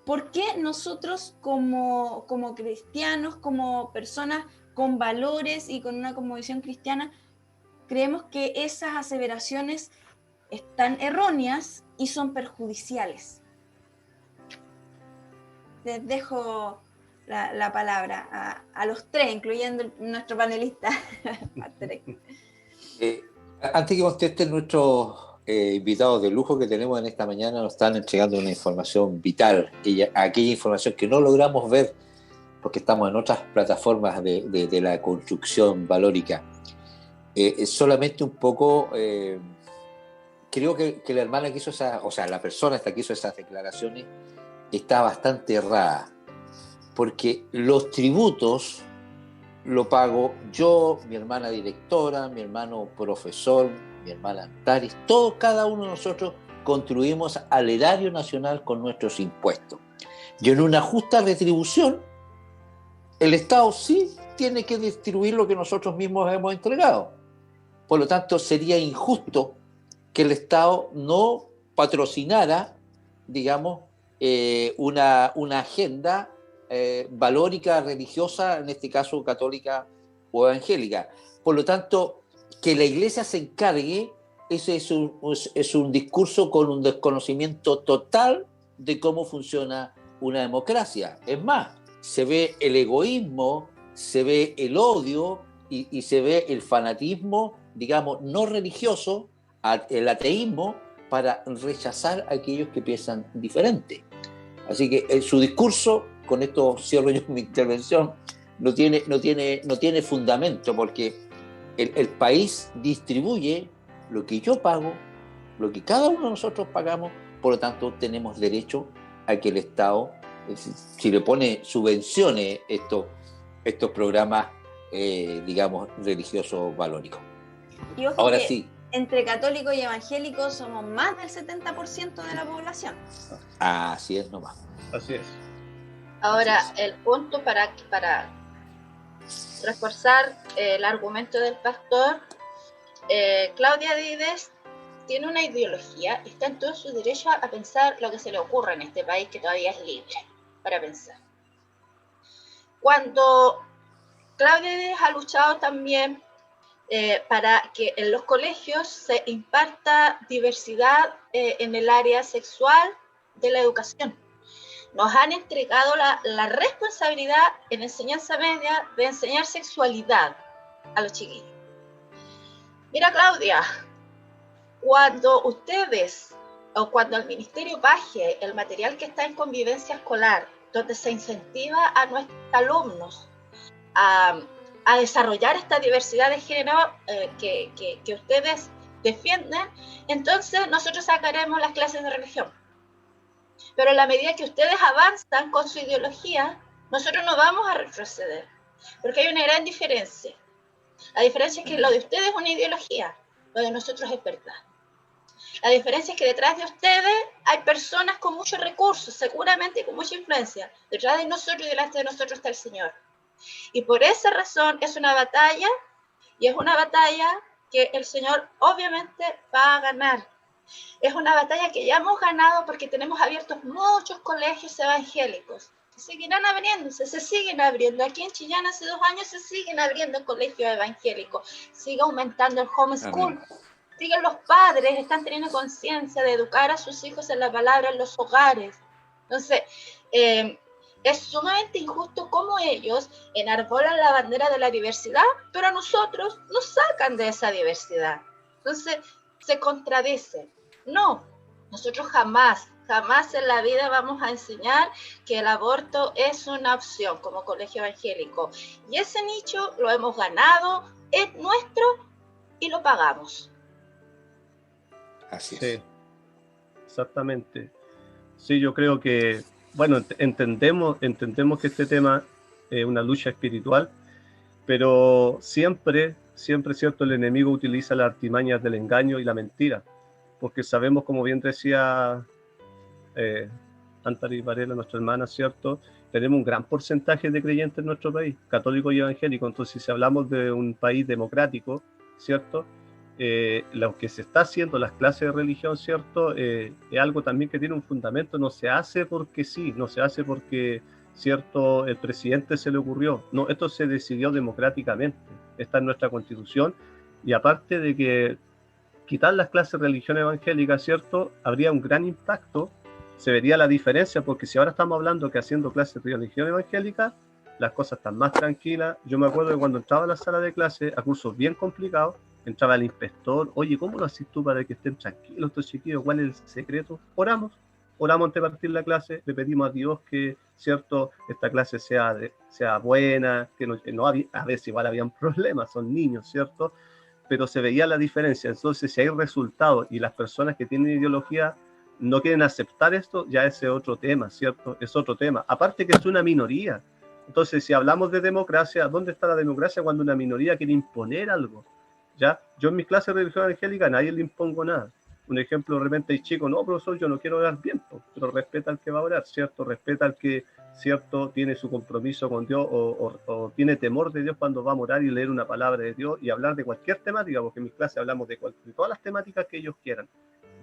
¿Por qué nosotros como cristianos, como personas con valores y con una cosmovisión cristiana, creemos que esas aseveraciones están erróneas y son perjudiciales? Les dejo la palabra a los 3, incluyendo nuestro panelista. Antes que contesten nuestros invitados de lujo que tenemos en esta mañana, nos están entregando una información vital, aquella información que no logramos ver porque estamos en otras plataformas de la construcción valórica. Solamente un poco, creo que la hermana que hizo la persona esta que hizo esas declaraciones está bastante errada, porque los tributos lo pago yo, mi hermana directora, mi hermano profesor, mi hermana Antares, cada uno de nosotros contribuimos al erario nacional con nuestros impuestos. Y en una justa retribución, el Estado sí tiene que distribuir lo que nosotros mismos hemos entregado. Por lo tanto, sería injusto que el Estado no patrocinara, digamos, una agenda valórica, religiosa, en este caso católica o evangélica. Por lo tanto, que la Iglesia se encargue, ese es un discurso con un desconocimiento total de cómo funciona una democracia. Es más, se ve el egoísmo, se ve el odio y se ve el fanatismo, digamos, no religioso, el ateísmo, para rechazar a aquellos que piensan diferente. Así que su discurso, con esto cierro yo mi intervención, no tiene fundamento, porque el país distribuye lo que yo pago, lo que cada uno de nosotros pagamos, por lo tanto tenemos derecho a que el Estado, si le pone subvenciones estos programas, digamos, religiosos valóricos. Y ojo, ahora que sí, entre católicos y evangélicos somos más del 70% de la población. así es nomás. Así es. Ahora, el punto para reforzar el argumento del pastor, Claudia Dides tiene una ideología, está en todo su derecho a pensar lo que se le ocurra en este país que todavía es libre para pensar. Cuando Claudia Dides ha luchado también para que en los colegios se imparta diversidad en el área sexual de la educación. Nos han entregado la responsabilidad en enseñanza media de enseñar sexualidad a los chiquillos. Mira, Claudia, cuando ustedes o cuando el ministerio baje el material que está en convivencia escolar, donde se incentiva a nuestros alumnos a desarrollar esta diversidad de género que ustedes defienden, entonces nosotros sacaremos las clases de religión. Pero en la medida que ustedes avanzan con su ideología, nosotros no vamos a retroceder, porque hay una gran diferencia. La diferencia es que lo de ustedes es una ideología, lo de nosotros es verdad. La diferencia es que detrás de ustedes hay personas con muchos recursos, seguramente con mucha influencia. Detrás de nosotros y delante de nosotros está el Señor. Y por esa razón es una batalla, y es una batalla que el Señor obviamente va a ganar. Es una batalla que ya hemos ganado porque tenemos abiertos muchos colegios evangélicos. Seguirán abriéndose, se siguen abriendo. Aquí en Chillán hace 2 años se siguen abriendo colegios evangélicos. Sigue aumentando el homeschool. Amén. Siguen los padres, están teniendo conciencia de educar a sus hijos en la palabra en los hogares. Entonces, es sumamente injusto cómo ellos enarbolan la bandera de la diversidad, pero a nosotros nos sacan de esa diversidad. Entonces, se contradice. No, nosotros jamás en la vida vamos a enseñar que el aborto es una opción como colegio evangélico. Y ese nicho lo hemos ganado, es nuestro y lo pagamos. Así es. Sí, exactamente. Sí, yo creo que, bueno, entendemos que este tema es una lucha espiritual, pero siempre, cierto, el enemigo utiliza las artimañas del engaño y la mentira, porque sabemos, como bien decía Antari Varela, nuestra hermana, cierto, tenemos un gran porcentaje de creyentes en nuestro país, católicos y evangélicos. Entonces, si hablamos de un país democrático, cierto, lo que se está haciendo, las clases de religión, cierto, es algo también que tiene un fundamento. No se hace porque sí, no se hace porque, cierto, el presidente se le ocurrió. No, esto se decidió democráticamente, está en nuestra constitución. Y aparte de que quitar las clases de religión evangélica, cierto, habría un gran impacto, se vería la diferencia, porque si ahora estamos hablando que haciendo clases de religión evangélica, las cosas están más tranquilas. Yo me acuerdo que cuando entraba a la sala de clase, a cursos bien complicados, entraba el inspector: oye, ¿cómo lo haces tú para que estén tranquilos estos chiquillos? ¿Cuál es el secreto? Oramos antes de partir la clase, le pedimos a Dios que, cierto, esta clase sea buena, que no había, a veces igual habían problemas, son niños, cierto, pero se veía la diferencia. Entonces, si hay resultados y las personas que tienen ideología no quieren aceptar esto, ya ese es otro tema, cierto, es otro tema. Aparte que es una minoría. Entonces, si hablamos de democracia, ¿dónde está la democracia cuando una minoría quiere imponer algo? ¿Ya? Yo en mis clases de religión evangélica a nadie le impongo nada. Un ejemplo, de repente hay chicos, no, profesor, yo no quiero orar bien, pero respeta al que va a orar, ¿cierto? Respeta al que, ¿cierto?, tiene su compromiso con Dios o tiene temor de Dios cuando va a orar y leer una palabra de Dios y hablar de cualquier temática, porque en mis clases hablamos de todas las temáticas que ellos quieran.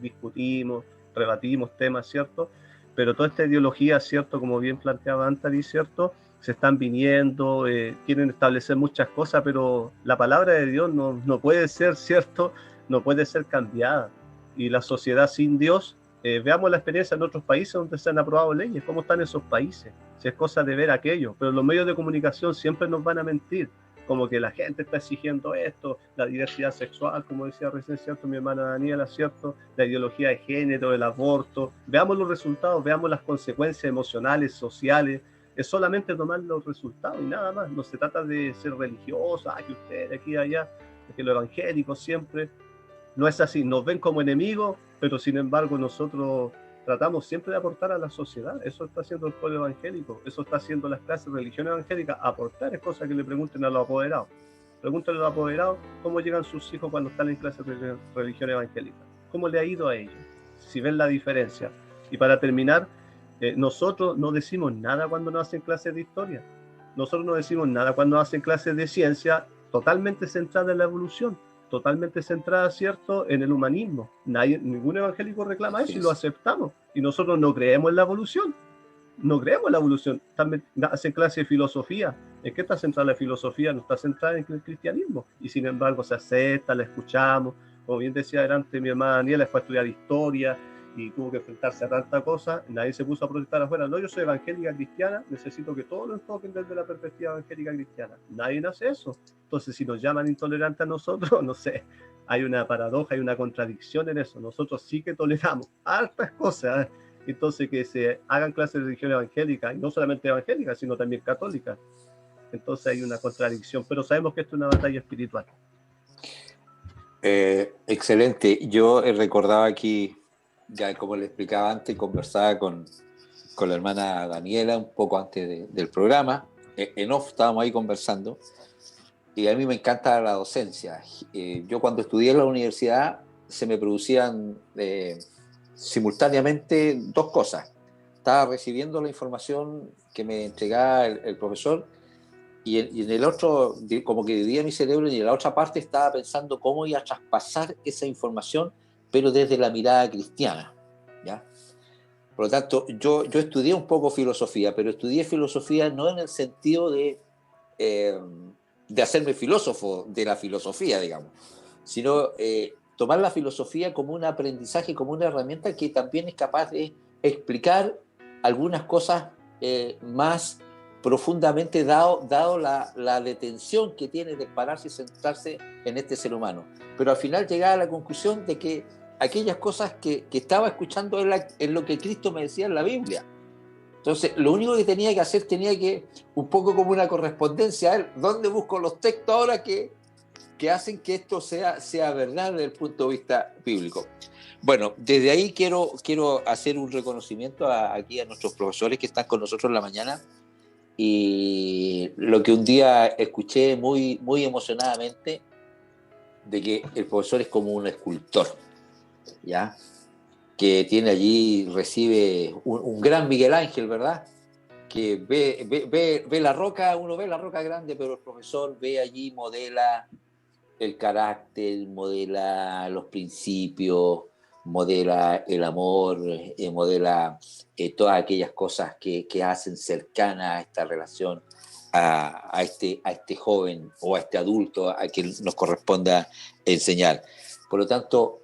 Discutimos, rebatimos temas, ¿cierto? Pero toda esta ideología, ¿cierto?, como bien planteaba Antari, ¿cierto?, se están viniendo, quieren establecer muchas cosas, pero la palabra de Dios no puede ser, ¿cierto?, no puede ser cambiada. Y la sociedad sin Dios, veamos la experiencia en otros países donde se han aprobado leyes, cómo están esos países, si es cosa de ver aquello, pero los medios de comunicación siempre nos van a mentir, como que la gente está exigiendo esto, la diversidad sexual, como decía recién, ¿cierto?, mi hermana Daniela, ¿cierto?, la ideología de género, el aborto, veamos los resultados, veamos las consecuencias emocionales, sociales, es solamente tomar los resultados y nada más, no se trata de ser religioso, que usted de aquí y allá, que los evangélicos siempre. No es así, nos ven como enemigos, pero sin embargo nosotros tratamos siempre de aportar a la sociedad. Eso está haciendo el pueblo evangélico, eso está haciendo las clases de religión evangélica, aportar. Es cosa que le pregunten a los apoderados. Pregúntenle a los apoderados cómo llegan sus hijos cuando están en clases de religión evangélica, cómo le ha ido a ellos, si ven la diferencia. Y para terminar, nosotros no decimos nada cuando nos hacen clases de historia, nosotros no decimos nada cuando nos hacen clases de ciencia totalmente centrada en la evolución, totalmente centrada, ¿cierto?, en el humanismo. Ningún evangélico reclama eso y lo aceptamos. Y nosotros no creemos en la evolución. No creemos en la evolución. También hacen clase de filosofía. ¿En qué está centrada la filosofía? No está centrada en el cristianismo. Y sin embargo se acepta, la escuchamos. Como bien decía adelante mi hermana Daniela, fue a estudiar historia y tuvo que enfrentarse a tanta cosa. Nadie se puso a protestar afuera. No, yo soy evangélica cristiana, necesito que todos lo enfoquen desde la perspectiva evangélica cristiana. Nadie hace eso. Entonces, si nos llaman intolerantes a nosotros, no sé, hay una paradoja, hay una contradicción en eso. Nosotros sí que toleramos hartas cosas, ¿eh? Entonces, que se hagan clases de religión evangélica, y no solamente evangélica, sino también católica. Entonces hay una contradicción, pero sabemos que esto es una batalla espiritual. Excelente. Yo recordaba aquí, ya como le explicaba antes, conversaba con la hermana Daniela un poco antes del programa. En off estábamos ahí conversando. Y a mí me encanta la docencia. Yo cuando estudié en la universidad se me producían simultáneamente dos cosas. Estaba recibiendo la información que me entregaba el profesor y en el otro, como que dividía mi cerebro, y en la otra parte estaba pensando cómo iba a traspasar esa información, pero desde la mirada cristiana, ¿ya? Por lo tanto, yo estudié un poco filosofía, pero estudié filosofía no en el sentido de hacerme filósofo de la filosofía, digamos, sino tomar la filosofía como un aprendizaje, como una herramienta que también es capaz de explicar algunas cosas más profundamente, dado la detención que tiene de pararse y centrarse en este ser humano. Pero al final llegaba a la conclusión de que aquellas cosas que estaba escuchando es lo que Cristo me decía en la Biblia. Entonces, lo único que tenía que hacer, un poco como una correspondencia, a ver, ¿dónde busco los textos ahora que hacen que esto sea verdad desde el punto de vista bíblico? Bueno, desde ahí quiero hacer un reconocimiento aquí a nuestros profesores que están con nosotros en la mañana, y lo que un día escuché muy, muy emocionadamente, de que el profesor es como un escultor, ¿ya?, que tiene allí, recibe un gran Miguel Ángel, ¿verdad?, que ve la roca, uno ve la roca grande, pero el profesor ve allí, modela el carácter, modela los principios, modela el amor, modela todas aquellas cosas que hacen cercana a esta relación a este joven o a este adulto a quien nos corresponda enseñar. Por lo tanto,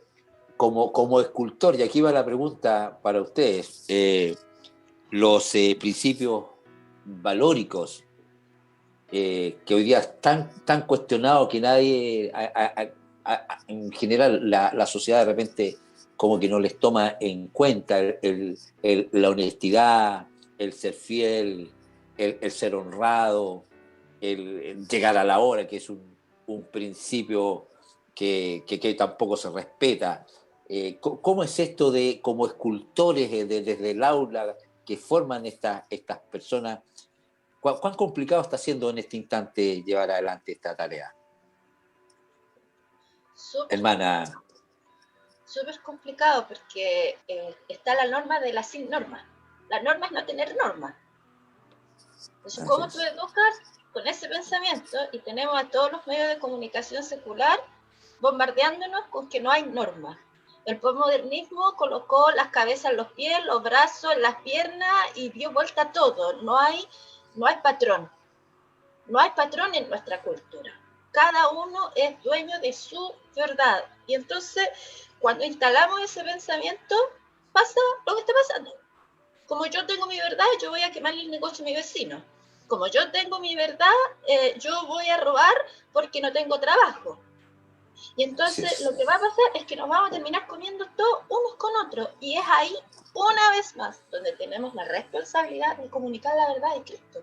como escultor, y aquí va la pregunta para ustedes, los principios valóricos que hoy día están tan cuestionados que nadie, en general, la sociedad de repente como que no les toma en cuenta la honestidad, el ser fiel, el ser honrado, el llegar a la hora, que es un principio que tampoco se respeta. ¿Cómo es esto de, como escultores desde el aula que forman estas personas? ¿Cuán complicado está siendo en este instante llevar adelante esta tarea? Hermana. súper complicado porque está la norma de la sin norma. La norma es no tener norma. Entonces, ¿cómo tú educas con ese pensamiento? Y tenemos a todos los medios de comunicación secular bombardeándonos con que no hay norma. El postmodernismo colocó las cabezas en los pies, los brazos en las piernas y dio vuelta a todo. No hay patrón. No hay patrón en nuestra cultura. Cada uno es dueño de su verdad. Y entonces, cuando instalamos ese pensamiento, pasa lo que está pasando. Como yo tengo mi verdad, yo voy a quemarle el negocio a mi vecino. Como yo tengo mi verdad, yo voy a robar porque no tengo trabajo. Y entonces lo que va a pasar es que nos vamos a terminar comiendo todos unos con otros. Y es ahí, una vez más, donde tenemos la responsabilidad de comunicar la verdad de Cristo.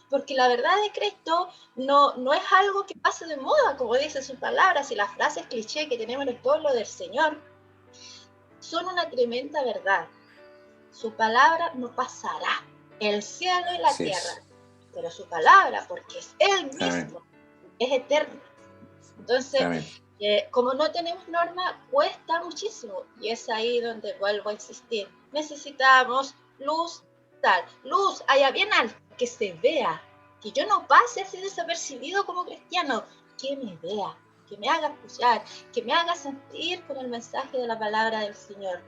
Porque la verdad de Cristo no es algo que pase de moda, como dice sus palabras y las frases cliché que tenemos en el pueblo del Señor. Son una tremenda verdad. Su palabra no pasará, el cielo y la tierra, pero su palabra, porque es Él mismo, es eterno. Entonces, como no tenemos norma, cuesta muchísimo, y es ahí donde vuelvo a insistir. Necesitamos luz, luz allá bien alto, que se vea, que yo no pase así desapercibido como cristiano, que me vea, que me haga escuchar, que me haga sentir con el mensaje de la palabra del Señor.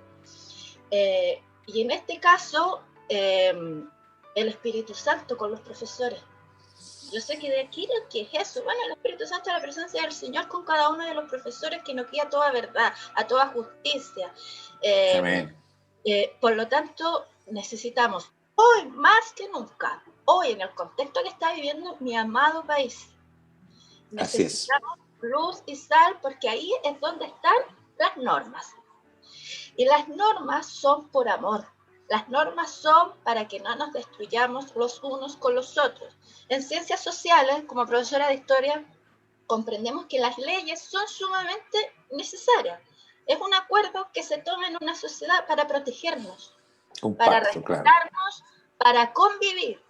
Y en este caso, el Espíritu Santo con los profesores. Yo sé que de aquí lo que es eso. Bueno, el Espíritu Santo es la presencia del Señor con cada uno de los profesores que nos guía a toda verdad, a toda justicia. Por lo tanto, necesitamos hoy más que nunca, hoy en el contexto que está viviendo mi amado país, necesitamos luz y sal, porque ahí es donde están las normas. Y las normas son por amor. Las normas son para que no nos destruyamos los unos con los otros. En ciencias sociales, como profesora de historia, comprendemos que las leyes son sumamente necesarias. Es un acuerdo que se toma en una sociedad para protegernos, para respetarnos, para convivir.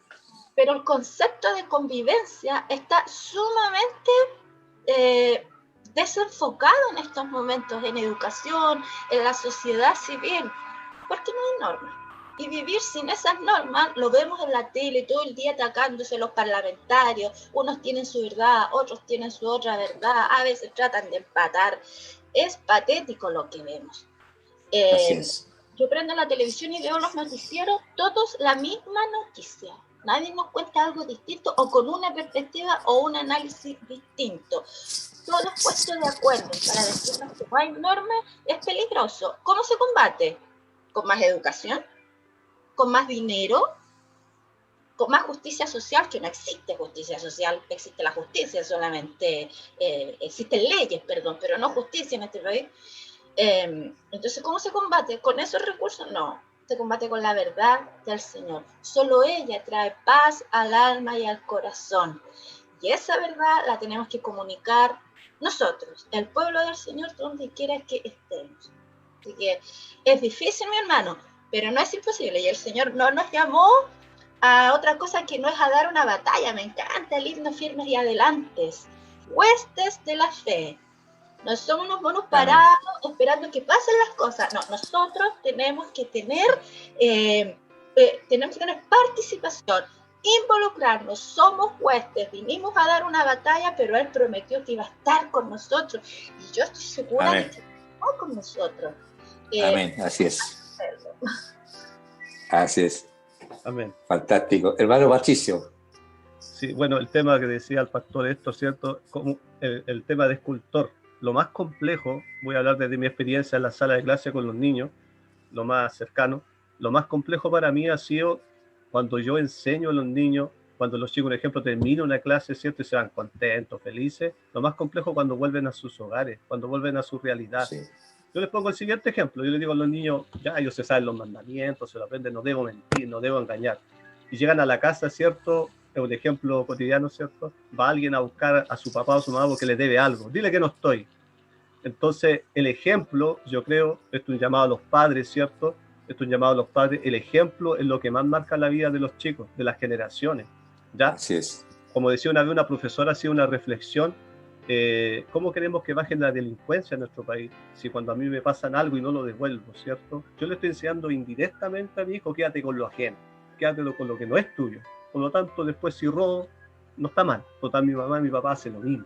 Pero el concepto de convivencia está sumamente desenfocado en estos momentos, en educación, en la sociedad civil, porque no hay normas. Y vivir sin esas normas, lo vemos en la tele todo el día atacándose los parlamentarios, unos tienen su verdad, otros tienen su otra verdad, a veces tratan de empatar. Es patético lo que vemos. Así es. Yo prendo la televisión y veo los noticieros, todos la misma noticia. Nadie nos cuenta algo distinto o con una perspectiva o un análisis distinto. Todos puestos de acuerdo para decirnos que no hay normas es peligroso. ¿Cómo se combate? ¿Con más educación? ¿Con más dinero? ¿Con más justicia social? Que no existe justicia social, existe la justicia solamente, existen leyes, perdón, pero no justicia en este país. Entonces, ¿cómo se combate? ¿Con esos recursos? No, se combate con la verdad del Señor. Solo ella trae paz al alma y al corazón. Y esa verdad la tenemos que comunicar nosotros, el pueblo del Señor, donde quiera que estemos. Así que es difícil, mi hermano, pero no es imposible. Y el Señor no nos llamó a otra cosa que no es a dar una batalla. Me encanta el himno firmes y adelantes. Huestes de la fe. No somos unos monos parados esperando que pasen las cosas. No, nosotros tenemos que tener participación, involucrarnos. Somos huestes, vinimos a dar una batalla, pero Él prometió que iba a estar con nosotros. Y yo estoy segura de que está con nosotros. Amén, así es. Así es. Amén. Fantástico. Hermano Patricio. Sí, bueno, el tema que decía el pastor, esto, ¿cierto? Como el tema de escultor. Lo más complejo, voy a hablar desde mi experiencia en la sala de clase con los niños, lo más cercano, lo más complejo para mí ha sido cuando yo enseño a los niños, cuando los chicos, por ejemplo, terminan una clase, ¿cierto? Y se van contentos, felices. Lo más complejo cuando vuelven a sus hogares, cuando vuelven a su realidad. Sí. Yo les pongo el siguiente ejemplo. Yo les digo a los niños, ya ellos se saben los mandamientos, se lo aprenden, no debo mentir, no debo engañar. Y llegan a la casa, ¿cierto? Es un ejemplo cotidiano, ¿cierto? Va alguien a buscar a su papá o su mamá porque le debe algo. Dile que no estoy. Entonces, el ejemplo, yo creo, esto es un llamado a los padres, ¿cierto? Esto es un llamado a los padres. El ejemplo es lo que más marca la vida de los chicos, de las generaciones, ¿ya? Así es. Como decía una vez una profesora, hacía una reflexión ¿Cómo queremos que baje la delincuencia en nuestro país? Si cuando a mí me pasan algo y no lo devuelvo, ¿cierto? Yo le estoy enseñando indirectamente a mi hijo, quédate con lo ajeno, quédate con lo que no es tuyo. Por lo tanto, después si robo, no está mal. Total, mi mamá y mi papá hacen lo mismo.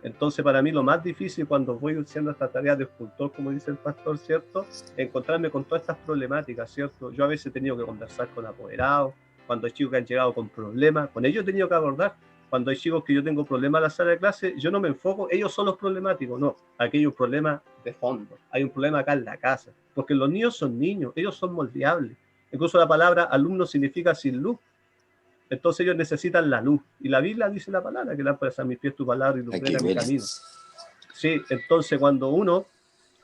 Entonces, para mí lo más difícil cuando voy haciendo esta tarea de escultor, como dice el pastor, ¿cierto? Encontrarme con todas estas problemáticas, ¿cierto? Yo a veces he tenido que conversar con apoderados, cuando hay chicos que han llegado con problemas, con ellos he tenido que abordar. Cuando hay chicos que yo tengo problemas en la sala de clase, yo no me enfoco, ellos son los problemáticos, no. Aquí hay un problema de fondo, hay un problema acá en la casa, porque los niños son niños, ellos son moldeables. Incluso la palabra alumno significa sin luz. Entonces ellos necesitan la luz. Y la Biblia dice la palabra, que lámpara a mis pies tu palabra y lumbrera mi camino. Sí, entonces cuando uno,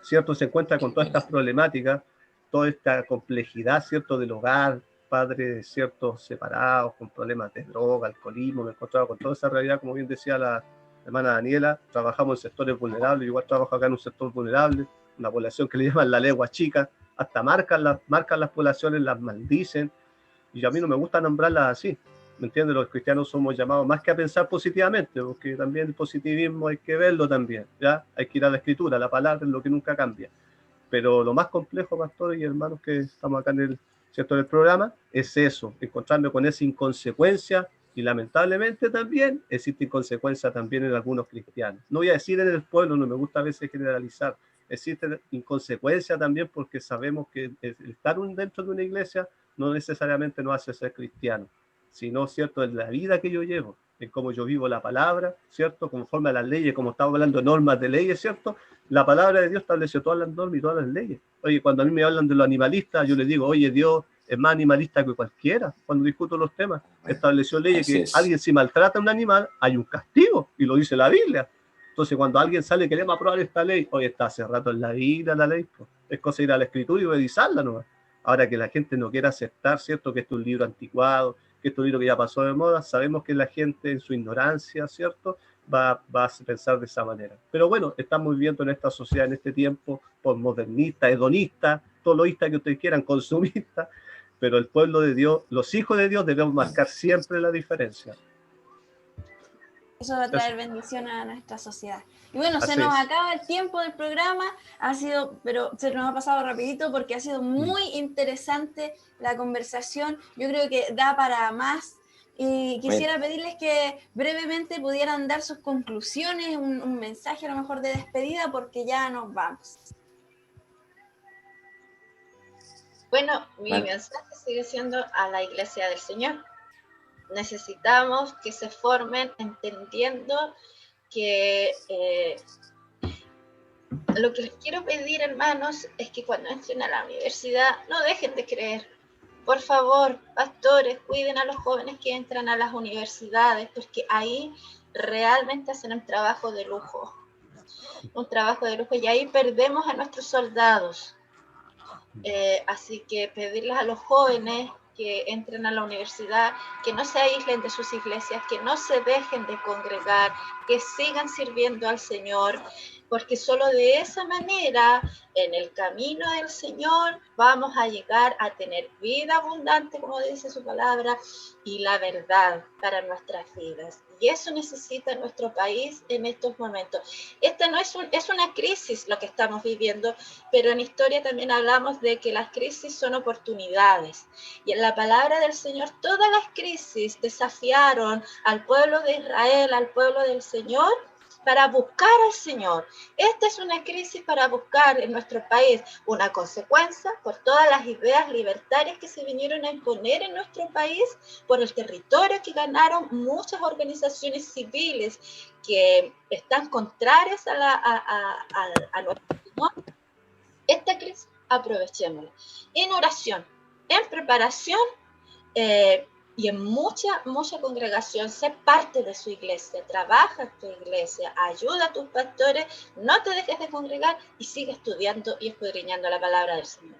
¿cierto?, se encuentra con todas estas problemáticas, toda esta complejidad, ¿cierto?, del hogar, padres, ¿cierto?, separados, con problemas de droga, alcoholismo, me encontraba con toda esa realidad, como bien decía la hermana Daniela, trabajamos en sectores vulnerables, igual trabajo acá en un sector vulnerable, una población que le llaman la legua chica, hasta marcan las poblaciones, las maldicen, y a mí no me gusta nombrarlas así, ¿me entiendes? Los cristianos somos llamados más que a pensar positivamente, porque también el positivismo hay que verlo también, ¿ya? Hay que ir a la escritura, la palabra es lo que nunca cambia. Pero lo más complejo, pastores y hermanos que estamos acá en el sector del programa, es eso, encontrarme con esa inconsecuencia, y lamentablemente también existe inconsecuencia también en algunos cristianos. No voy a decir en el pueblo, no me gusta a veces generalizar, existe inconsecuencia también porque sabemos que el estar dentro de una iglesia no necesariamente nos hace ser cristiano, sino, ¿cierto?, en la vida que yo llevo, en cómo yo vivo la palabra, ¿cierto?, conforme a las leyes, como estamos hablando de normas de leyes, ¿cierto?, la palabra de Dios estableció todas las normas y todas las leyes. Oye, cuando a mí me hablan de los animalistas, yo les digo, oye, Dios es más animalista que cualquiera. Cuando discuto los temas, estableció leyes que alguien si maltrata a un animal, hay un castigo, y lo dice la Biblia. Entonces, cuando alguien sale, queremos aprobar esta ley, oye, está hace rato en la Biblia la ley, pues. Es cosa de ir a la escritura y revisarla nomás. Ahora que la gente no quiera aceptar, ¿cierto?, que esto es un libro anticuado, que esto es un libro que ya pasó de moda, sabemos que la gente en su ignorancia, ¿cierto?, va a pensar de esa manera. Pero bueno, estamos viviendo en esta sociedad, en este tiempo, postmodernista, hedonista, toloísta que ustedes quieran, consumista, pero el pueblo de Dios, los hijos de Dios debemos marcar siempre la diferencia. Eso va a traer bendición a nuestra sociedad. Y bueno, se nos acaba el tiempo del programa, pero se nos ha pasado rapidito porque ha sido muy interesante la conversación. Yo creo que da para más. Y quisiera pedirles que brevemente pudieran dar sus conclusiones, un mensaje a lo mejor de despedida, porque ya nos vamos. Bueno, mi mensaje sigue siendo a la Iglesia del Señor. Necesitamos que se formen entendiendo que lo que les quiero pedir, hermanos, es que cuando entren a la universidad no dejen de creer. Por favor, pastores, cuiden a los jóvenes que entran a las universidades, porque ahí realmente hacen un trabajo de lujo. Un trabajo de lujo, y ahí perdemos a nuestros soldados. Así que pedirles a los jóvenes que entren a la universidad, que no se aíslen de sus iglesias, que no se dejen de congregar, que sigan sirviendo al Señor, porque solo de esa manera, en el camino del Señor, vamos a llegar a tener vida abundante, como dice su palabra, y la verdad para nuestras vidas. Y eso necesita nuestro país en estos momentos. Esta no es una crisis lo que estamos viviendo, pero en historia también hablamos de que las crisis son oportunidades. Y en la palabra del Señor, todas las crisis desafiaron al pueblo de Israel, al pueblo del Señor, para buscar al Señor. Esta es una crisis para buscar en nuestro país una consecuencia por todas las ideas libertarias que se vinieron a imponer en nuestro país, por el territorio que ganaron muchas organizaciones civiles que están contrarias a nuestro Señor. Esta crisis aprovechémosla en oración, en preparación, y en mucha congregación, sé parte de su iglesia, trabaja en tu iglesia, ayuda a tus pastores, no te dejes de congregar y sigue estudiando y escudriñando la palabra del Señor.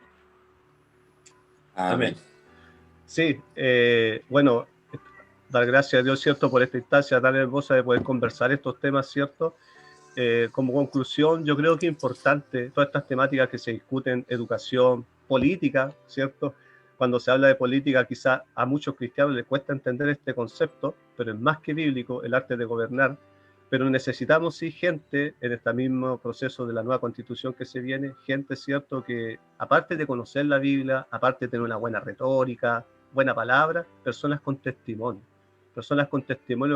Amén. Sí, bueno, dar gracias a Dios, ¿cierto?, por esta instancia tan hermosa de poder conversar estos temas, ¿cierto? Como conclusión, yo creo que es importante todas estas temáticas que se discuten, educación, política, ¿cierto? Cuando se habla de política, quizá a muchos cristianos les cuesta entender este concepto, pero es más que bíblico el arte de gobernar. pero necesitamos sí gente en este mismo proceso de la nueva constitución que se viene, gente, ¿cierto?, que aparte de conocer la Biblia, aparte de tener una buena retórica, buena palabra, personas con testimonio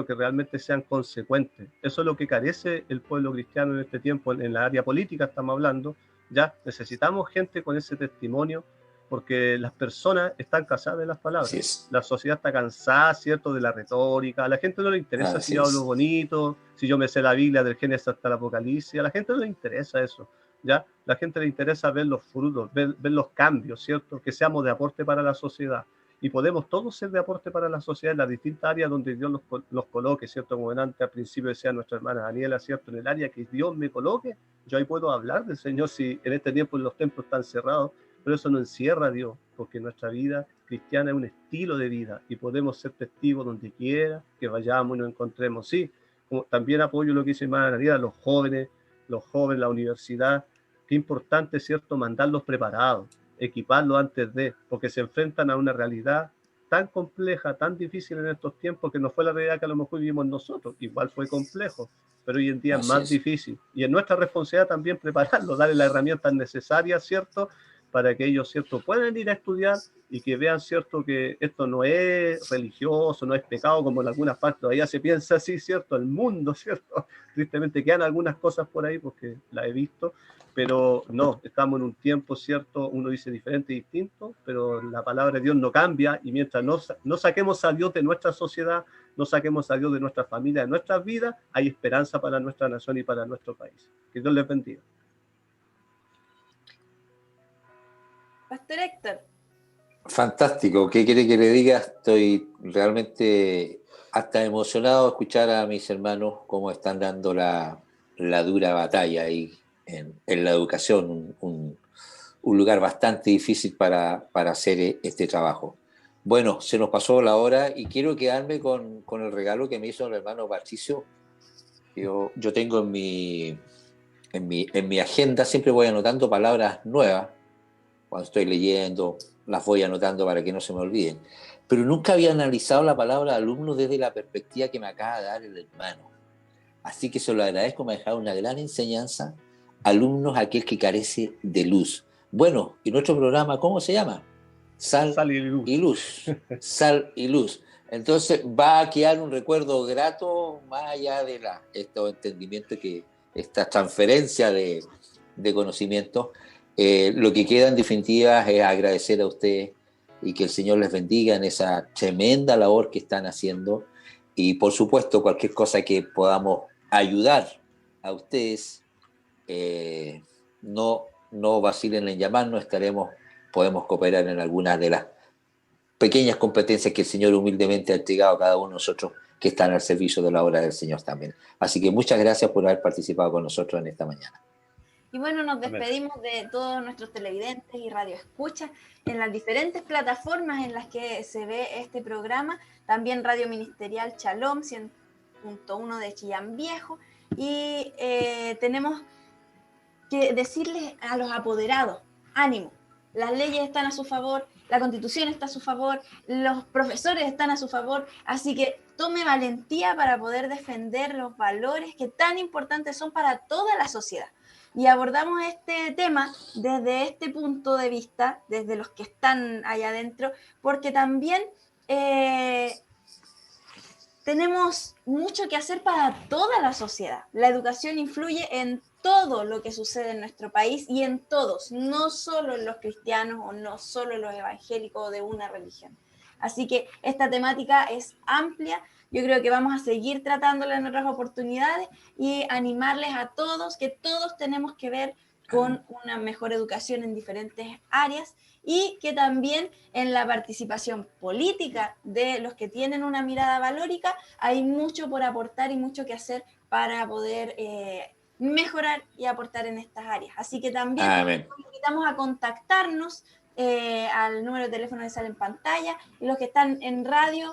que realmente sean consecuentes. Eso es lo que carece el pueblo cristiano en este tiempo, en la área política estamos hablando, ya necesitamos gente con ese testimonio, porque las personas están cansadas de las palabras. La sociedad está cansada, ¿cierto?, de la retórica. A la gente no le interesa si yo hablo bonito, si yo me sé la Biblia del Génesis hasta el Apocalipsis. A la gente no le interesa eso, ¿ya? La gente le interesa ver los frutos, ver los cambios, ¿cierto?, que seamos de aporte para la sociedad. Y podemos todos ser de aporte para la sociedad en las distintas áreas donde Dios los coloque, ¿cierto? Como antes al principio decía nuestra hermana Daniela, ¿cierto? En el área que Dios me coloque, yo ahí puedo hablar del Señor si en este tiempo los templos están cerrados. Pero eso no encierra a Dios, porque nuestra vida cristiana es un estilo de vida y podemos ser testigos donde quiera que vayamos y nos encontremos. Sí, como también apoyo lo que dice hermana María, los jóvenes, la universidad, qué importante, ¿cierto?, mandarlos preparados, equiparlos antes de, porque se enfrentan a una realidad tan compleja, tan difícil en estos tiempos, que no fue la realidad que a lo mejor vivimos nosotros, igual fue complejo, pero hoy en día es más difícil. Y es nuestra responsabilidad también prepararlos, darles las herramientas necesarias, ¿cierto?, para que ellos, ¿cierto?, puedan ir a estudiar y que vean, ¿cierto?, que esto no es religioso, no es pecado, como en algunas partes todavía se piensa así, ¿cierto?, el mundo, ¿cierto?, tristemente quedan algunas cosas por ahí porque las he visto, pero no, estamos en un tiempo, ¿cierto?, uno dice diferente y distinto, pero la palabra de Dios no cambia, y mientras no saquemos a Dios de nuestra sociedad, no saquemos a Dios de nuestra familia, de nuestras vidas, hay esperanza para nuestra nación y para nuestro país. Que Dios les bendiga. Pastor Héctor. Fantástico, ¿qué quiere que le diga? Estoy realmente hasta emocionado de escuchar a mis hermanos cómo están dando la dura batalla ahí en la educación, un lugar bastante difícil para hacer este trabajo. Bueno, se nos pasó la hora y quiero quedarme con el regalo que me hizo el hermano Patricio. Yo tengo en mi agenda, siempre voy anotando palabras nuevas. Cuando estoy leyendo, las voy anotando para que no se me olviden. Pero nunca había analizado la palabra alumno desde la perspectiva que me acaba de dar el hermano. Así que se lo agradezco, me ha dejado una gran enseñanza. Alumnos, aquel que carece de luz. Bueno, ¿y nuestro programa cómo se llama? Sal y luz. Sal y luz. Entonces va a quedar un recuerdo grato más allá de este entendimiento, esta transferencia de conocimiento. Lo que queda en definitiva es agradecer a ustedes y que el Señor les bendiga en esa tremenda labor que están haciendo, y por supuesto cualquier cosa que podamos ayudar a ustedes, no vacilen en llamarnos, podemos cooperar en algunas de las pequeñas competencias que el Señor humildemente ha entregado a cada uno de nosotros que están al servicio de la obra del Señor también. Así que muchas gracias por haber participado con nosotros en esta mañana. Y bueno, nos despedimos de todos nuestros televidentes y radioescuchas en las diferentes plataformas en las que se ve este programa. También Radio Ministerial Shalom 100.1 de Chillán Viejo. Y tenemos que decirles a los apoderados, ánimo, las leyes están a su favor, la Constitución está a su favor, los profesores están a su favor, así que tome valentía para poder defender los valores que tan importantes son para toda la sociedad. Y abordamos este tema desde este punto de vista, desde los que están allá adentro, porque también tenemos mucho que hacer para toda la sociedad. La educación influye en todo lo que sucede en nuestro país y en todos, no solo en los cristianos o no solo en los evangélicos de una religión. Así que esta temática es amplia. Yo creo que vamos a seguir tratándola en otras oportunidades y animarles a todos que todos tenemos que ver con una mejor educación en diferentes áreas, y que también en la participación política de los que tienen una mirada valórica hay mucho por aportar y mucho que hacer para poder mejorar y aportar en estas áreas. Así que también los invitamos a contactarnos al número de teléfono que sale en pantalla, y los que están en radio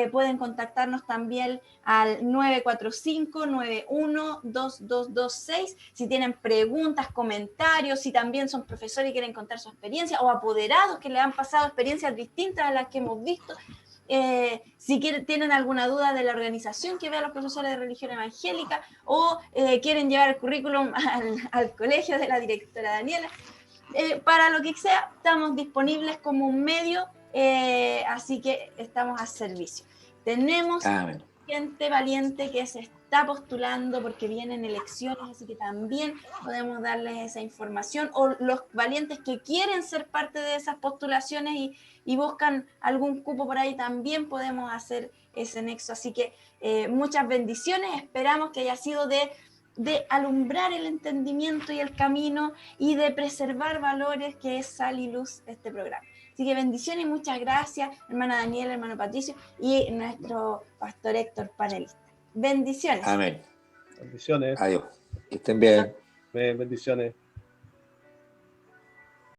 pueden contactarnos también al 945-912226 si tienen preguntas, comentarios, si también son profesores y quieren contar su experiencia, o apoderados que le han pasado experiencias distintas a las que hemos visto. Si tienen alguna duda de la organización que vea a los profesores de religión evangélica o quieren llevar el currículum al colegio de la directora Daniela, para lo que sea, estamos disponibles como un medio, así que estamos a servicio. Tenemos gente valiente que se está postulando porque vienen elecciones, así que también podemos darles esa información, o los valientes que quieren ser parte de esas postulaciones y buscan algún cupo por ahí, también podemos hacer ese nexo. Así que muchas bendiciones, esperamos que haya sido de alumbrar el entendimiento y el camino y de preservar valores, que es sal y luz este programa. Así que bendiciones y muchas gracias, hermana Daniela, hermano Patricio y nuestro pastor Héctor, panelista. Bendiciones. Amén. Bendiciones. Adiós. Que estén bien. Bendiciones.